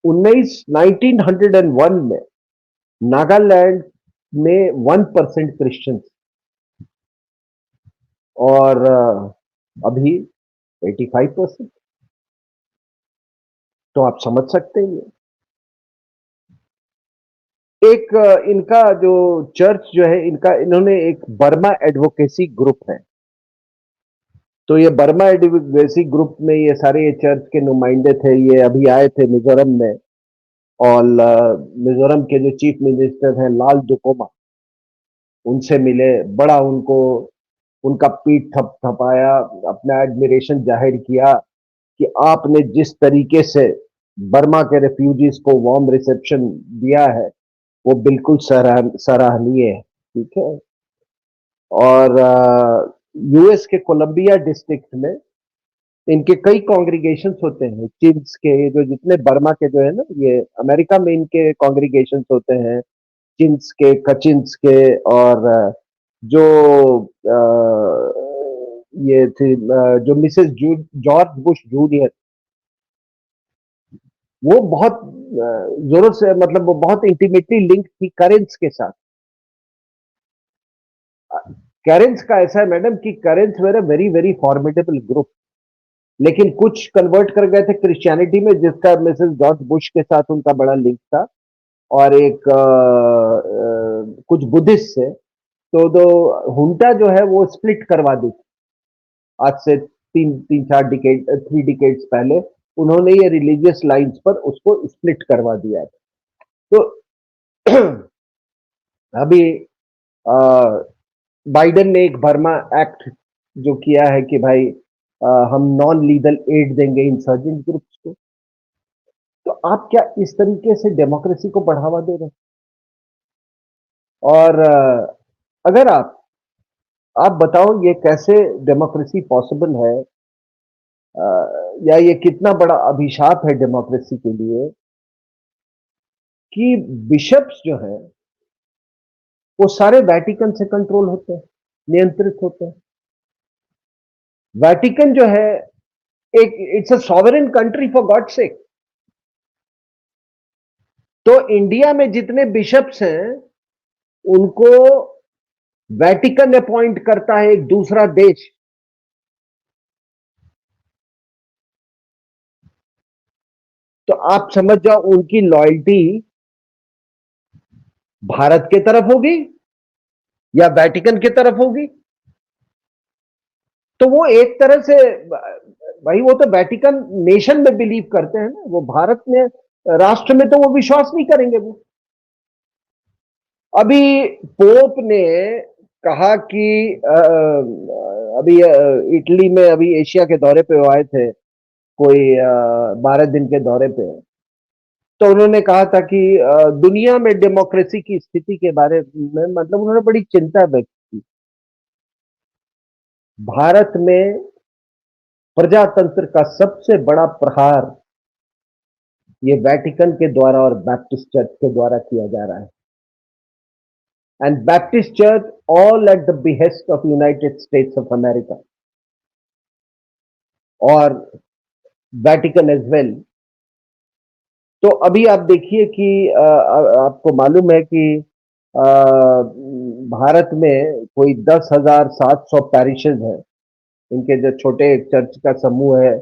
1901 में नागालैंड में 1% क्रिश्चियंस, और अभी 85%। तो आप समझ सकते हैं। एक इनका जो चर्च जो है, इन्होंने एक बर्मा एडवोकेसी ग्रुप है। तो ये बर्मा एडवोकेसी ग्रुप में ये सारे ये चर्च के नुमाइंदे थे, ये अभी आए थे मिजोरम में। और मिजोरम के जो चीफ मिनिस्टर हैं लाल दुकोमा, उनसे मिले, बड़ा उनको उनका पीठ थपथपाया, अपना एडमिरेशन जाहिर किया कि आपने जिस तरीके से बर्मा के रेफ्यूजीज को वार्म रिसेप्शन दिया है वो बिल्कुल सराहनीय है। ठीक है। और यूएस के कोलंबिया डिस्ट्रिक्ट में इनके कई कॉन्ग्रीगेशंस होते हैं, चिन्स के, जो जितने बर्मा के जो है ना, ये अमेरिका में इनके कॉन्ग्रीगेशंस होते हैं, चिन्स के, कचिन्स के। और जो ये थी जो मिसेस जॉर्ज बुश जूनियर, वो बहुत जोरों से, मतलब वो बहुत इंटीमेटली लिंक थी करेंस के साथ। करेंस का ऐसा है मैडम कि Karens were a very very formidable group, लेकिन कुछ कन्वर्ट कर गए थे क्रिश्चियनिटी में, जिसका मिसेस जॉर्ज बुश के साथ उनका बड़ा लिंक था, और एक कुछ बुद्धिस्ट से। तो दो हुंटा जो है वो स्प्लिट करवा दी आज से तीन तीन चार डिकेड 3 डिकेड्स पहले। उन्होंने ये रिलीजियस लाइंस पर उसको स्प्लिट करवा दिया है। तो अभी बाइडेन ने एक बर्मा एक्ट जो किया है कि भाई हम नॉन लीगल एड देंगे इंसर्जेंट ग्रुप्स को। तो आप क्या इस तरीके से डेमोक्रेसी को बढ़ावा दे रहे हैं? और अगर आप बताओ ये कैसे डेमोक्रेसी पॉसिबल है, या ये कितना बड़ा अभिशाप है डेमोक्रेसी के लिए कि बिशप्स जो हैं वो सारे वेटिकन से कंट्रोल होते हैं, नियंत्रित होते हैं। वेटिकन जो है एक it's a sovereign country for God sake. तो इंडिया में जितने बिशप्स हैं उनको वेटिकन अपॉइंट करता है, एक दूसरा देश। तो आप समझ जाओ उनकी लॉयल्टी भारत के तरफ होगी या वेटिकन की तरफ होगी। तो वो एक तरह से, भाई वो तो वेटिकन नेशन में बिलीव करते हैं ना, वो भारत में राष्ट्र में तो वो विश्वास नहीं करेंगे वो। अभी पोप ने कहा कि अभी इटली में अभी एशिया के दौरे पे वो आए थे, कोई 12 दिन के दौरे पे। तो उन्होंने कहा था कि दुनिया में डेमोक्रेसी की स्थिति के बारे में, मतलब उन्होंने बड़ी चिंता व्यक्त की। भारत में प्रजातंत्र का सबसे बड़ा प्रहार ये वेटिकन के द्वारा और बैप्टिस्ट चर्च के द्वारा किया जा रहा है। And Baptist church all at the behest of United States of America और वेटिकन एज वेल। तो अभी आप देखिए कि आपको मालूम है कि भारत में कोई 10,700 पैरिशेज हैं। इनके जो छोटे चर्च का समूह है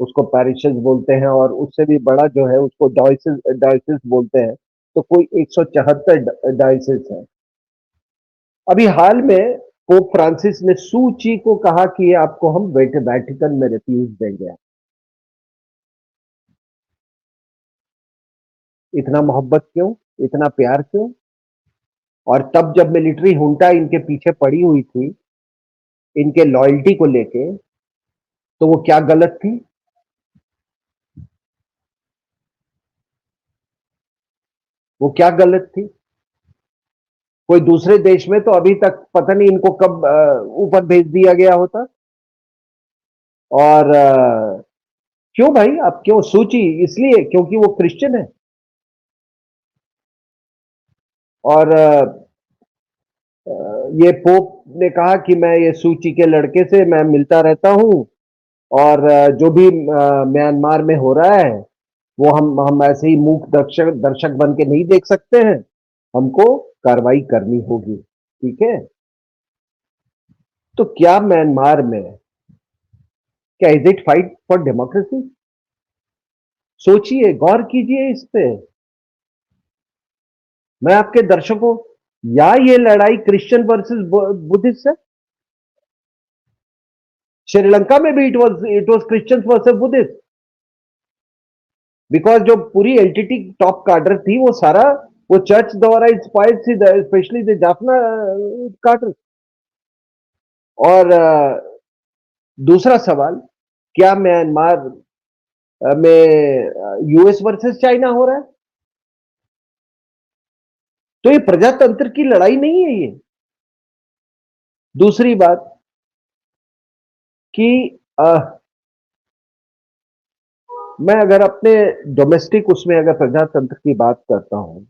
उसको पैरिशेज बोलते हैं, और उससे भी बड़ा जो है उसको डायोसिस डायोसिस बोलते हैं। तो कोई 174 डायोसिस है। अभी हाल में पोप फ्रांसिस ने सूची को कहा कि आपको हम वेटिकन में रिफ्यूज देंगे। इतना मोहब्बत क्यों, इतना प्यार क्यों? और तब जब मिलिट्री हुंटा इनके पीछे पड़ी हुई थी इनके लॉयल्टी को लेके, तो वो क्या गलत थी? वो क्या गलत थी? कोई दूसरे देश में तो अभी तक पता नहीं इनको कब ऊपर भेज दिया गया होता। और क्यों भाई, आप क्यों सूची? इसलिए क्योंकि वो क्रिश्चियन है। और ये पोप ने कहा कि मैं ये सूची के लड़के से मैं मिलता रहता हूं, और जो भी म्यांमार में हो रहा है वो हम ऐसे ही मूक दर्शक दर्शक बन के नहीं देख सकते हैं, हमको कार्रवाई करनी होगी। ठीक है। तो क्या म्यांमार में, क्या is it fight for democracy? सोचिए, गौर कीजिए इस पे। मैं आपके दर्शकों, या ये लड़ाई क्रिश्चियन वर्सेस बुद्धिस्ट है? श्रीलंका में भी it was Christians versus Buddhist. Because जो पूरी एलटीटी टॉप कार्डर थी वो सारा वो चर्च द्वारा इंस्पायर्ड थी, स्पेशली द जाफना कार्टर। और दूसरा सवाल, क्या म्यांमार में यूएस वर्सेस चाइना हो रहा है? तो ये प्रजातंत्र की लड़ाई नहीं है ये। दूसरी बात कि मैं अगर अपने डोमेस्टिक उसमें अगर प्रजातंत्र की बात करता हूं,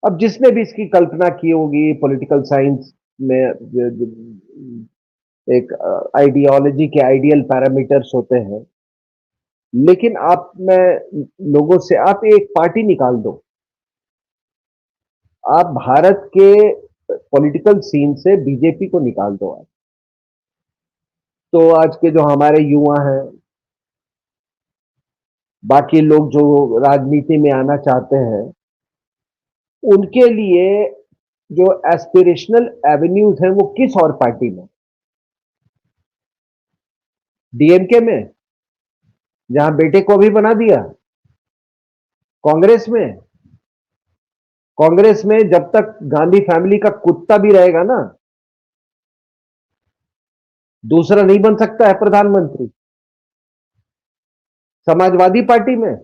अब जिसने भी इसकी कल्पना की होगी पॉलिटिकल साइंस में, एक आइडियोलॉजी के आइडियल पैरामीटर्स होते हैं। लेकिन मैं लोगों से आप एक पार्टी निकाल दो, आप भारत के पॉलिटिकल सीन से बीजेपी को निकाल दो आज, तो आज के जो हमारे युवा हैं, बाकी लोग जो राजनीति में आना चाहते हैं, उनके लिए जो एस्पिरेशनल एवेन्यूज हैं वो किस और पार्टी में? डीएमके में, जहां बेटे को भी बना दिया, कांग्रेस में, कांग्रेस में जब तक गांधी फैमिली का कुत्ता भी रहेगा ना, दूसरा नहीं बन सकता है प्रधानमंत्री। समाजवादी पार्टी में,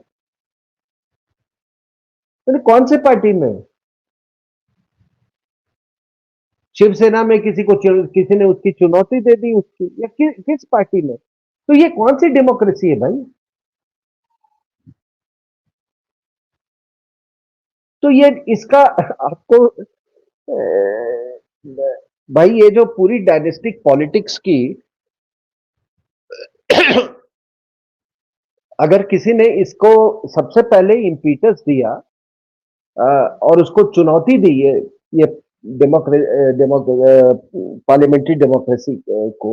तो कौन से पार्टी में? शिवसेना में किसी ने उसकी चुनौती दे दी उसकी, या किस पार्टी में? तो ये कौन सी डेमोक्रेसी है भाई? तो ये इसका आपको भाई, ये जो पूरी डायनेस्टिक पॉलिटिक्स की अगर किसी ने इसको सबसे पहले इम्पीटस दिया और उसको चुनौती दी है, ये पार्लियामेंट्री डेमोक्रेसी को,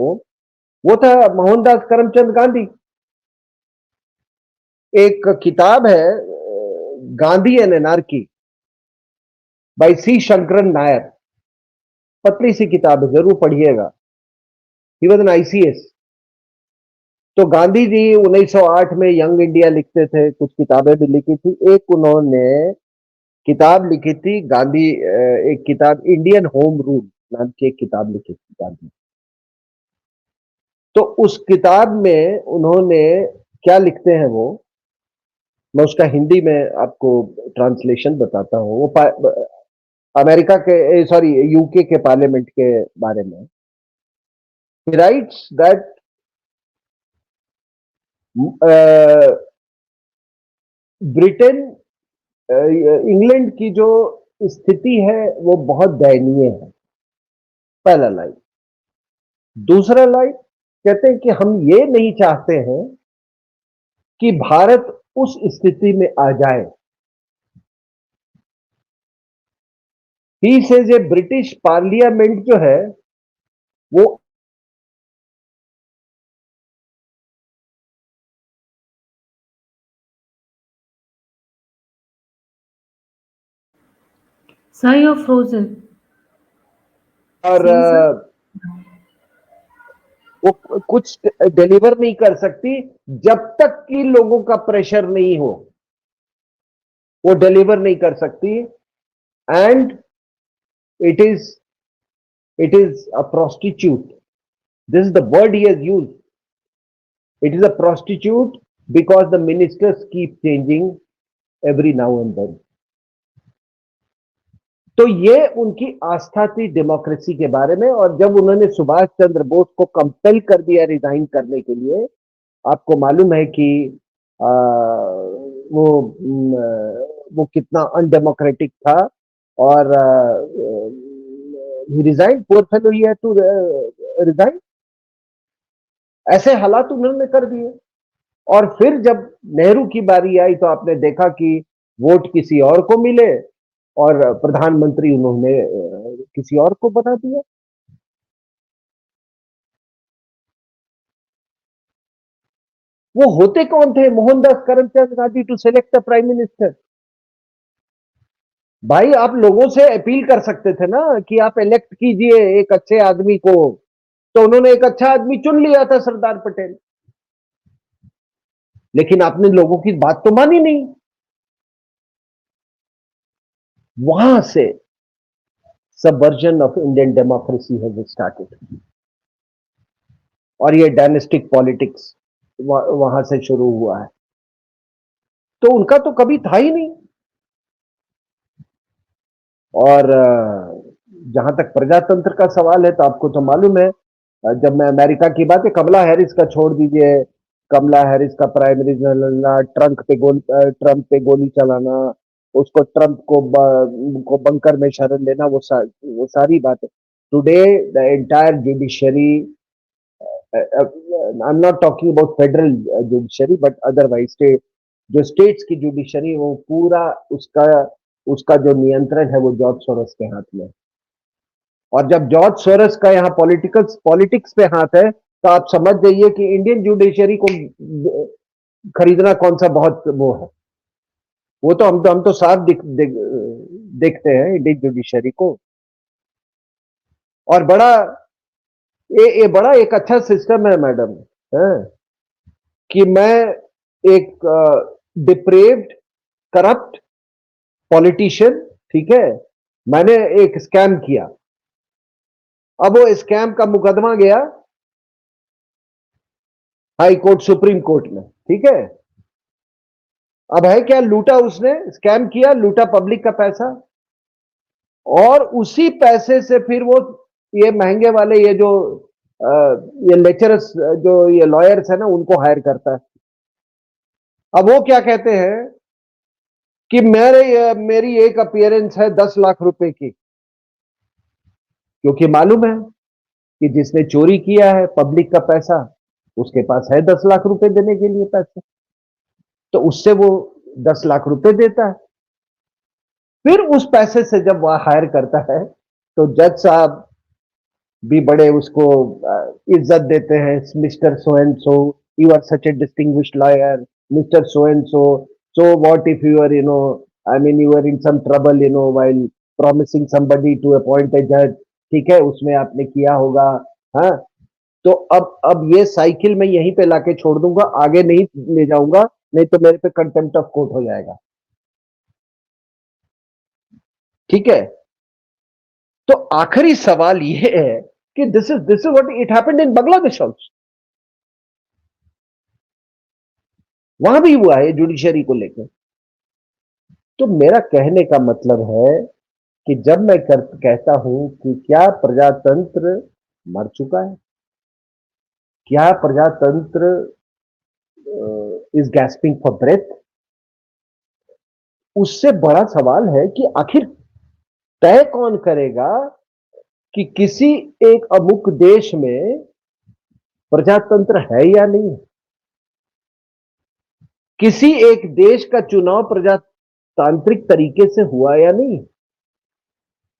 वो था मोहनदास करमचंद गांधी। एक किताब है गांधी एंड एनार्की बाय सी शंकरन नायर, पतली सी किताब है, जरूर पढ़िएगा। He was an ICS. तो गांधी जी 1908 में यंग इंडिया लिखते थे, कुछ किताबें भी लिखी थी। एक उन्होंने किताब लिखी थी गांधी, एक किताब इंडियन होम रूल नाम की एक किताब लिखी थी गांधी। तो उस किताब में उन्होंने क्या लिखते हैं वो, मैं उसका हिंदी में आपको ट्रांसलेशन बताता हूं। वो अमेरिका के, सॉरी, यूके के पार्लियामेंट के बारे में। ही राइट्स दैट ब्रिटेन, इंग्लैंड की जो स्थिति है वो बहुत दयनीय है, पहला लाइन। दूसरा लाइन कहते हैं कि हम ये नहीं चाहते हैं कि भारत उस स्थिति में आ जाए। He says A British parliament जो है वो Sir, you're frozen. और Sing, sir. वो कुछ डिलीवर नहीं कर सकती जब तक कि लोगों का प्रेशर नहीं हो, वो डिलीवर नहीं कर सकती। And it is it is a prostitute, this is the word he has used, it is a prostitute because the ministers keep changing every now and then. तो ये उनकी आस्था थी डेमोक्रेसी के बारे में। और जब उन्होंने सुभाष चंद्र बोस को कंपेल कर दिया रिजाइन करने के लिए, आपको मालूम है कि आ, वो कितना अनडेमोक्रेटिक था। और resign, poor fellow, he had to resign. ऐसे हालात उन्होंने कर दिए। और फिर जब नेहरू की बारी आई तो आपने देखा कि वोट किसी और को मिले और प्रधानमंत्री उन्होंने किसी और को बना दिया। वो होते कौन थे Mohandas Karamchand Gandhi to select the prime minister? भाई, आप लोगों से अपील कर सकते थे ना कि आप इलेक्ट कीजिए एक अच्छे आदमी को। तो उन्होंने एक अच्छा आदमी चुन लिया था, सरदार पटेल। लेकिन आपने लोगों की बात तो मानी नहीं। वहां से subversion of Indian democracy has started. और ये डायनेस्टिक पॉलिटिक्स वहां से शुरू हुआ है। तो उनका तो कभी था ही नहीं। और जहां तक प्रजातंत्र का सवाल है तो आपको तो मालूम है, जब मैं अमेरिका की बात है, कमला हैरिस का छोड़ दीजिए, कमला हैरिस का प्राइम मिनिस्टर बनना, ट्रंप पे गोली चलाना, उसको ट्रंप को बंकर में शरण लेना, वो सारी बातें। Today the entire judiciary I am not talking about federal judiciary but otherwise जो स्टेट्स की जुडिशरी वो पूरा उसका उसका जो नियंत्रण है वो जॉर्ज सोरोस के हाथ में है। और जब जॉर्ज सोरोस का यहाँ पॉलिटिक्स पे हाथ है तो आप समझ जाइए कि इंडियन जुडिशरी को खरीदना कौन सा बहुत वो है। वो तो हम तो साफ देखते हैं इंडियन जुडिशरी को। और ये बड़ा एक अच्छा सिस्टम है मैडम, है कि मैं एक डिप्रेव्ड करप्ट पॉलिटिशियन, ठीक है, मैंने एक स्कैम किया, अब वो स्कैम का मुकदमा गया हाई कोर्ट सुप्रीम कोर्ट में, ठीक है। अब है क्या, लूटा उसने, स्कैम किया, लूटा पब्लिक का पैसा, और उसी पैसे से फिर वो ये महंगे वाले ये जो ये लेक्चरर्स जो ये लॉयर्स है ना उनको हायर करता है। अब वो क्या कहते हैं कि मेरी एक अपीयरेंस है 10 लाख रुपए की, क्योंकि मालूम है कि जिसने चोरी किया है पब्लिक का पैसा उसके पास है 10 लाख रुपए देने के लिए पैसे, तो उससे वो 10 लाख रुपए देता है। फिर उस पैसे से जब वह हायर करता है तो जज साहब भी बड़े उसको इज्जत देते हैं, mister so and so, you are such a distinguished lawyer, mister so and so what if you are I mean you are in some trouble while promising somebody to appoint a जज, ठीक है, उसमें आपने किया होगा। हाँ, तो अब ये साइकिल मैं यहीं पे लाके छोड़ दूंगा, आगे नहीं ले जाऊंगा, नहीं तो मेरे पे कंटेम्प्ट ऑफ कोर्ट हो जाएगा, ठीक है। तो आखिरी सवाल ये है कि this is what it happened in Bangladesh also, वहां भी हुआ है जुडिशरी को लेकर। तो मेरा कहने का मतलब है कि जब मैं कहता हूं कि क्या प्रजातंत्र मर चुका है, क्या प्रजातंत्र इज गैस्पिंग फॉर ब्रेथ, उससे बड़ा सवाल है कि आखिर तय कौन करेगा कि किसी एक अमुक देश में प्रजातंत्र है या नहीं। किसी एक देश का चुनाव प्रजातांत्रिक तरीके से हुआ या नहीं।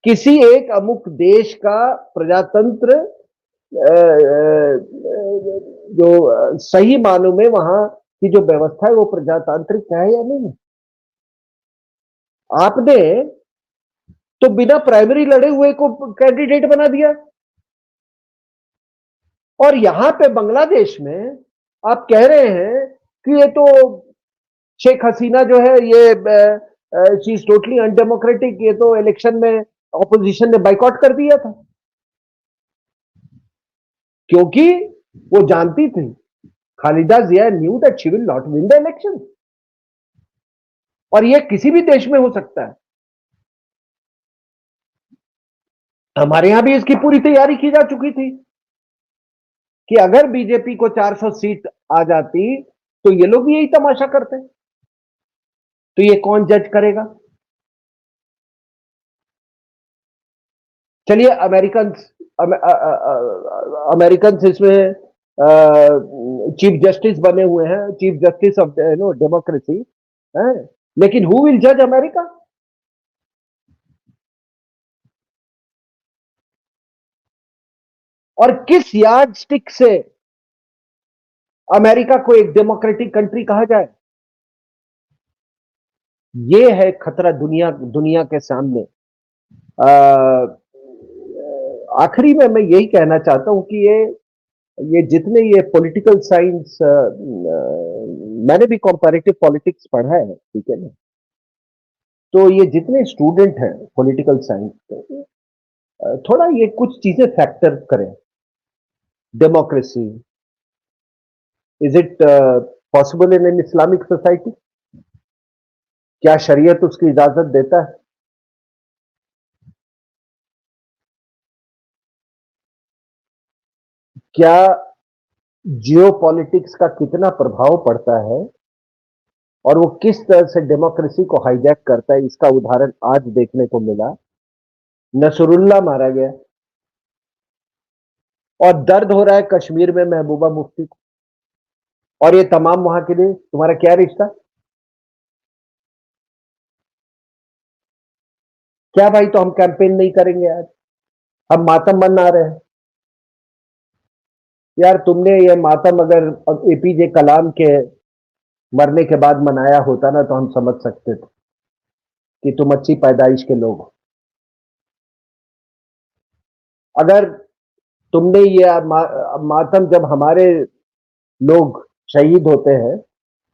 किसी एक अमुक देश का प्रजातंत्र जो सही मानों में वहां की जो व्यवस्था है वो प्रजातांत्रिक है या नहीं। आपने तो बिना प्राइमरी लड़े हुए को कैंडिडेट बना दिया, और यहां पे बांग्लादेश में आप कह रहे हैं कि ये तो शेख हसीना जो है ये शी इज टोटली अनडेमोक्रेटिक, ये तो इलेक्शन में ऑपोजिशन ने बाइकआउट कर दिया था, क्योंकि वो जानती थी, Khaleda Zia knew that she will not win the election, और ये किसी भी देश में हो सकता है। हमारे यहां भी इसकी पूरी तैयारी की जा चुकी थी कि अगर बीजेपी को 400 सीट आ जाती तो ये लोग भी यही तमाशा करते, तो ये कौन जज करेगा। चलिए अमेरिकन अमेरिकन इसमें चीफ जस्टिस बने हुए हैं, चीफ जस्टिस ऑफ डेमोक्रेसी है, लेकिन हु विल जज अमेरिका। और किस यार्ड स्टिक से अमेरिका को एक डेमोक्रेटिक कंट्री कहा जाए। ये है खतरा दुनिया दुनिया के सामने। आखिरी में मैं यही कहना चाहता हूं कि ये जितने ये पॉलिटिकल साइंस, मैंने भी कंपैरेटिव पॉलिटिक्स पढ़ा है, ठीक है ना, तो ये जितने स्टूडेंट हैं पॉलिटिकल साइंस के, थोड़ा ये कुछ चीजें फैक्टर करें। Democracy, is it possible in an Islamic society, क्या शरीयत उसकी इजाजत देता है। क्या जियो पॉलिटिक्स का कितना प्रभाव पड़ता है और वो किस तरह से डेमोक्रेसी को हाईजैक करता है, इसका उदाहरण आज देखने को मिला। नसरुल्ला मारा गया, और दर्द हो रहा है कश्मीर में महबूबा मुफ्ती को, और ये तमाम वहां के लिए तुम्हारा क्या रिश्ता? क्या भाई, तो हम कैंपेन नहीं करेंगे आज, हम मातम मना रहे हैं? यार तुमने ये मातम अगर एपीजे कलाम के मरने के बाद मनाया होता ना, तो हम समझ सकते थे कि तुम अच्छी पैदाइश के लोग हो। अगर तुमने ये मातम, जब हमारे लोग शहीद होते हैं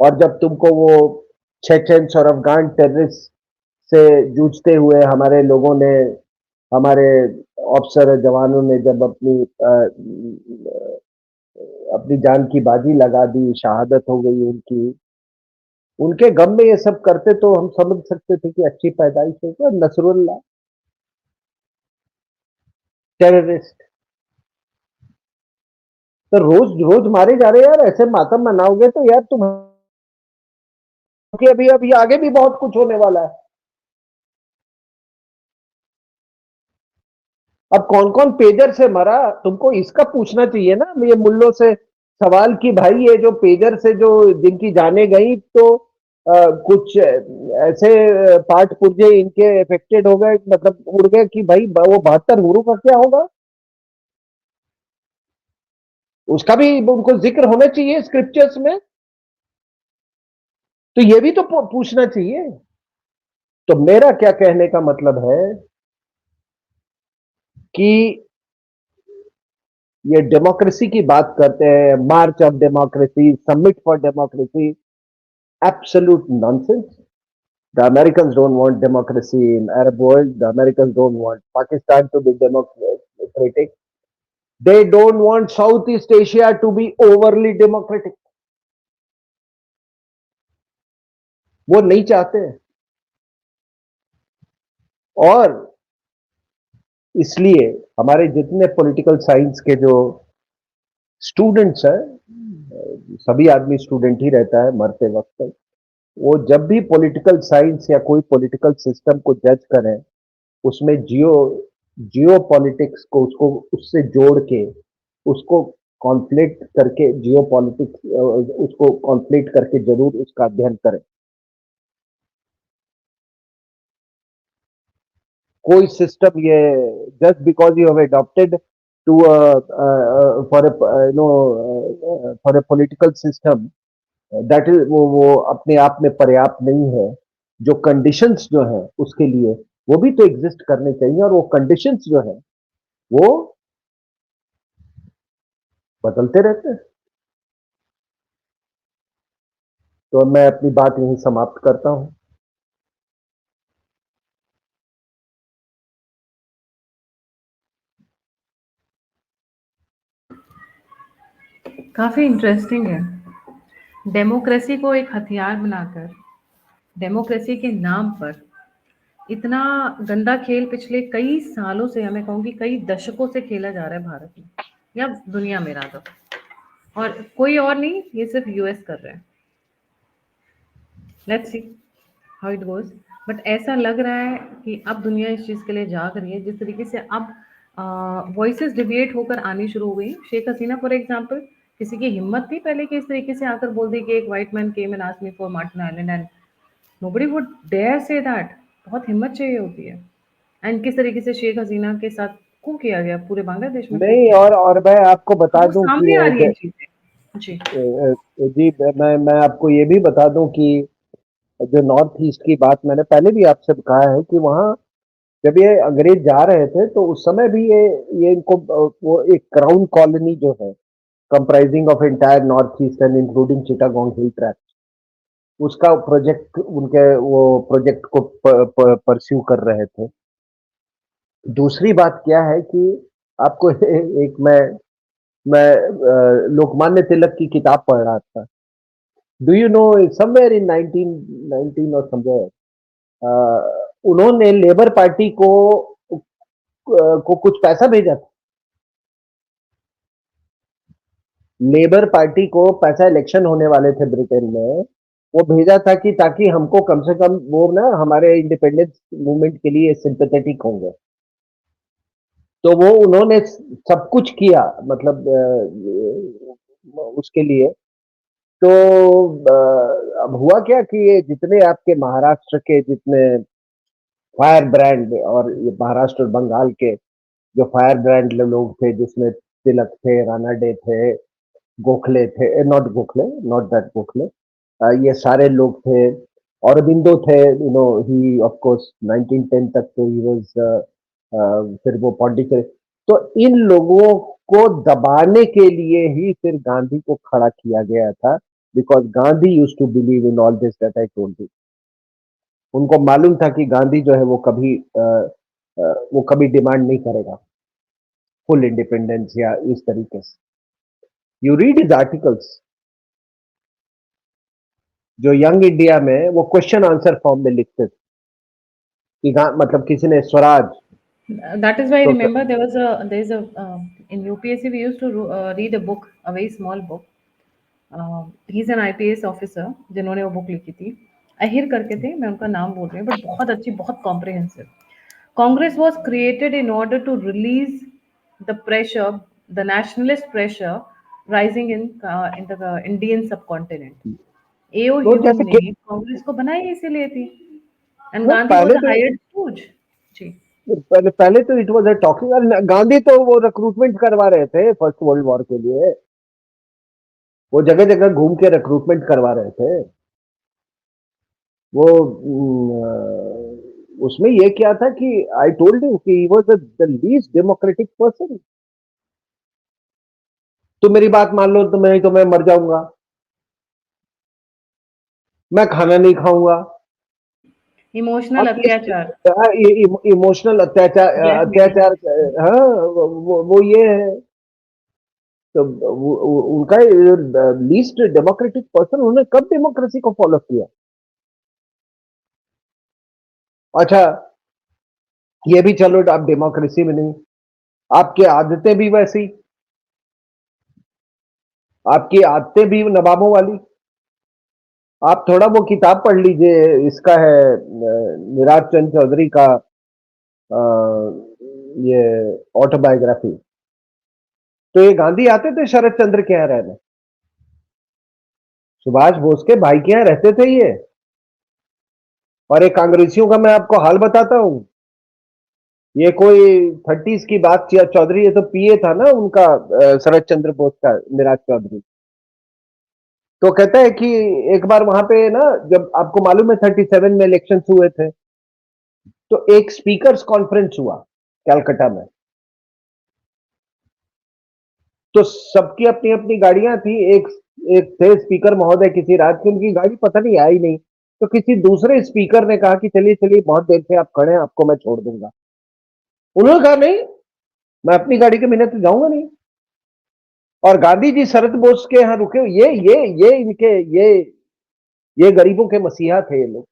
और जब तुमको वो चेचेंस और अफगान टेररिस्ट से जूझते हुए हमारे लोगों ने, हमारे अफसर और जवानों ने जब अपनी जान की बाजी लगा दी, शहादत हो गई उनकी, उनके गम में ये सब करते तो हम समझ सकते थे कि अच्छी पैदाइश होगी। नसरुल्लाह टेररिस्ट तो रोज रोज मारे जा रहे हैं यार। ऐसे मातम मनाओगे तो यार तुम, अभी अभी आगे भी बहुत कुछ होने वाला है। अब कौन कौन पेजर से मरा तुमको इसका पूछना चाहिए ना, ये मुल्लों से सवाल की भाई, ये जो पेजर से जो जिनकी जाने गई, तो कुछ ऐसे पार्ट पुर्जे इनके इफेक्टेड हो गए, मतलब उड़ गए, कि भाई वो 72 हुरू का क्या होगा? उसका भी उनको जिक्र होना चाहिए स्क्रिप्चर्स में, तो ये भी तो पूछना चाहिए। तो मेरा क्या कहने का मतलब है कि ये डेमोक्रेसी की बात करते हैं, march of democracy, summit for democracy, absolute nonsense. The Americans don't want democracy in Arab world. The Americans don't want Pakistan to be democratic. They don't want Southeast Asia to be overly democratic. वो नहीं चाहते हैं। और इसलिए हमारे जितने political science के जो स्टूडेंट्स हैं, सभी आदमी स्टूडेंट ही रहता है मरते वक्त तक, वो जब भी पॉलिटिकल साइंस या कोई पॉलिटिकल सिस्टम को जज करें, उसमें जियो पॉलिटिक्स को, उसको उससे जोड़ के, उसको कॉन्फ्लिक्ट करके, जियो पॉलिटिक्स उसको कॉन्फ्लिक्ट करके जरूर उसका अध्ययन करें। कोई सिस्टम ये just because you have adopted to for a political system, that is वो अपने आप में पर्याप्त नहीं है। जो कंडीशंस जो है उसके लिए, वो भी तो एग्जिस्ट करने चाहिए, और वो कंडीशंस जो है वो बदलते रहते हैं। तो मैं अपनी बात यहीं समाप्त करता हूं। काफ़ी इंटरेस्टिंग है। डेमोक्रेसी को एक हथियार बनाकर, डेमोक्रेसी के नाम पर इतना गंदा खेल पिछले कई सालों से, हमें कहूँगी कई दशकों से खेला जा रहा है भारत में या दुनिया में रादर। और कोई और नहीं, ये सिर्फ यूएस कर रहा है। Let's see how it goes. But ऐसा लग रहा है कि अब दुनिया इस चीज़ के लिए जाग रही है, जिस तरीके से अब वॉइसेस डिबेट होकर आनी शुरू हो गई। शेख हसीना फॉर एग्जांपल, किसी की हिम्मत थी पहले कि इस तरीके से आकर बोल दी कि एक white man came and asked me for Martin island and nobody would dare say that. बहुत हिम्मत चाहिए होती है। एंड किस तरीके से शेख हसीना के साथ कू किया गया, पूरे बांग्लादेश में कू नहीं, किया गया। और मैं आपको अब बता वो दूं सामने कि आ रही एक है चीजें। जी। जी, मैं आपको ये भी बता दूं कि जो नॉर्थ ईस्ट की बात मैंने पहले भी आपसे कहा है कि वहां जब ये अंग्रेज जा रहे थे, तो उस समय भी ये इनको वो एक क्राउन कॉलोनी जो है, comprising of entire north east and including Chittagong hill tract, उसका प्रोजेक्ट, उनके वो प्रोजेक्ट को परस्यू कर रहे थे। दूसरी बात क्या है कि आपको एक मैं लोकमान्य तिलक की किताब पढ़ रहा था। Do you know, somewhere in 1919 और समवेयर, उन्होंने लेबर पार्टी को कुछ पैसा भेजा था। लेबर पार्टी को पैसा, इलेक्शन होने वाले थे ब्रिटेन में, वो भेजा था कि ताकि हमको कम से कम वो ना हमारे इंडिपेंडेंस मूवमेंट के लिए सिंपैथेटिक होंगे। तो वो उन्होंने सब कुछ किया, मतलब उसके लिए। तो अब हुआ क्या कि ये जितने आपके महाराष्ट्र के जितने फायर ब्रांड, और ये महाराष्ट्र और बंगाल के जो फायर ब्रांड लोग थे, जिसमें तिलक थे, रानाडे थे, गोखले थे, not Gokhale, not that Gokhale, ये सारे लोग थे। औरबिंदो थे, ही ऑफ कोर्स 1910 तक तो ही वाज, फिर वो पॉन्डिचेरी। तो इन लोगों को दबाने के लिए ही फिर गांधी को खड़ा किया गया था, because Gandhi used to believe in all this that I told you. उनको मालूम था कि गांधी जो है वो कभी डिमांड नहीं करेगा फुल इंडिपेंडेंस या इस तरीके से। यू रीड हिज आर्टिकल्स जो यंग इंडिया में वो क्वेश्चन आंसर फॉर्म में लिखते थे कि मतलब किसी ने Swaraj. That is why I तो remember there's a in UPSC we used to read a book, a very small book. He's an IPS officer जिन्होंने वो बुक लिखी थी, अहिर करके थे, मैं उनका नाम बोल रही हूँ, बट बहुत अच्छी, बहुत comprehensive. Congress was created in order to release the pressure, the nationalist pressure rising in the Indian subcontinent. A.O. तो Hume जैसे ने कांग्रेस को बनाई इसीलिए थी, एंड हाँ, Gandhi was a hired stooge. जी। पहले तो it was a talking. Gandhi तो वो रिक्रूटमेंट करवा रहे थे फर्स्ट वर्ल्ड वॉर के लिए, वो जगह जगह घूम के रिक्रूटमेंट करवा रहे थे। वो उसमें ये क्या था कि आई टोल्ड यू कि he was the least democratic person. तो मेरी बात मान लो तो मैं मर जाऊंगा, मैं खाना नहीं खाऊंगा। इमोशनल अब अत्याचार, इमोशनल अत्याचार, ब्लैकमेलिंग। अत्याचार। हाँ, वो ये है। तो उनका लीस्ट डेमोक्रेटिक पर्सन, उन्होंने कब डेमोक्रेसी को फॉलो किया? अच्छा, ये भी चलो, आप डेमोक्रेसी में नहीं, आपकी आदतें भी वैसी, आपकी आदतें भी नवाबों वाली। आप थोड़ा वो किताब पढ़ लीजिए, इसका है निराज चंद चौधरी का, अ, ये ऑटोबायोग्राफी। तो ये गांधी आते थे शरद चंद्र के यहाँ रहने, सुभाष बोस के भाई के यहाँ रहते थे ये। और एक कांग्रेसियों का मैं आपको हाल बताता हूँ। ये कोई 30s की बात किया चौधरी, ये तो पीए था ना उनका, शरद चंद्र बोस का, निराज चौधरी। तो कहता है कि एक बार वहां पे ना, जब आपको मालूम है 37 में इलेक्शन हुए थे, तो एक स्पीकर्स कॉन्फ्रेंस हुआ कलकत्ता में। तो सबकी अपनी अपनी गाड़ियां थी। एक एक थे स्पीकर महोदय किसी राज्य की, उनकी गाड़ी पता नहीं आई नहीं। तो किसी दूसरे स्पीकर ने कहा कि चलिए चलिए, बहुत देर से आप खड़े हैं, आपको मैं छोड़ दूंगा। उन्होंने कहा नहीं, मैं अपनी गाड़ी के बिना तो जाऊंगा नहीं। और गांधी जी शरद बोस के यहाँ रुके। ये गरीबों के मसीहा थे ये लोग।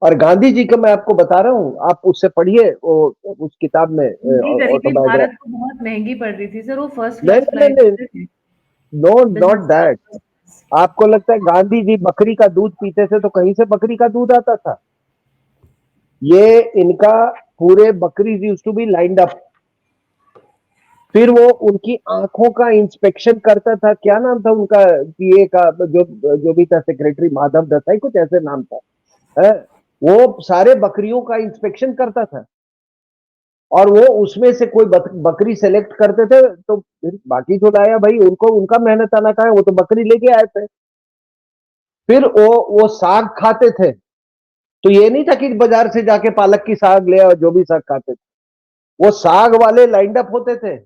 और गांधी जी का मैं आपको बता रहा हूँ, आप उससे पढ़िए वो, उस किताब में उनकी गरीबी ऑटोबायोग्राफी। भारत को बहुत महंगी पड़ रही थी सर, वो फर्स्ट नहीं क्लास नहीं फ्लाइट नहीं, लेते थे, no, not business that. Class. आपको लगता है गांधी जी बकरी का दूध पीते थे तो कहीं से बकरी का दूध आता था? ये इनका पूरे बकरी used to be lined up. फिर वो उनकी आंखों का इंस्पेक्शन करता था। क्या नाम था उनका पीए का, जो भी था, सेक्रेटरी माधव दसाई कुछ ऐसे नाम था, है? वो सारे बकरियों का इंस्पेक्शन करता था। और वो उसमें से कोई बकरी सेलेक्ट करते थे, तो फिर बाकी जो लाया भाई, उनको उनका मेहनत आना कहा है, वो तो बकरी लेके आए थे। फिर वो साग खाते थे। तो ये नहीं था कि बाजार से जाके पालक की साग ले और जो भी साग खाते थे, वो साग वाले लाइंड अप होते थे।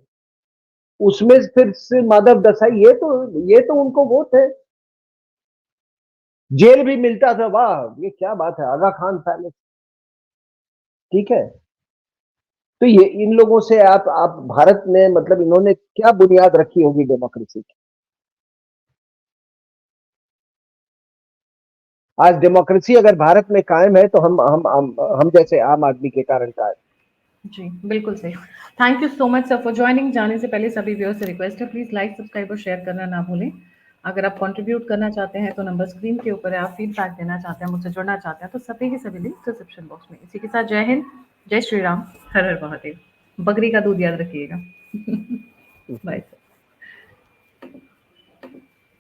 उसमें फिर से माधव दसाई, ये तो उनको वो थे। जेल भी मिलता था, वाह ये क्या बात है, आगा खान पैलेस। ठीक है। तो ये इन लोगों से आप भारत में, मतलब इन्होंने क्या बुनियाद रखी होगी डेमोक्रेसी की? आज डेमोक्रेसी अगर भारत में कायम है तो हम जैसे आम आदमी के कारण कायम। जी, बिल्कुल सही। Thank you so much sir for joining. जाने से पहले सभी व्यूअर्स से रिक्वेस्ट है, प्लीज़ लाइक, सब्सक्राइब और शेयर करना ना भूलें। अगर आप कंट्रीब्यूट करना चाहते हैं तो नंबर स्क्रीन के ऊपर है, आप फीडबैक देना चाहते हैं, मुझसे जुड़ना चाहते हैं, तो सभी के सभी लिंक डिस्क्रिप्शन बॉक्स में। इसी के साथ जय हिंद, जय श्री राम, हर हर महादेव। बकरी का दूध याद रखिएगा। Bye sir.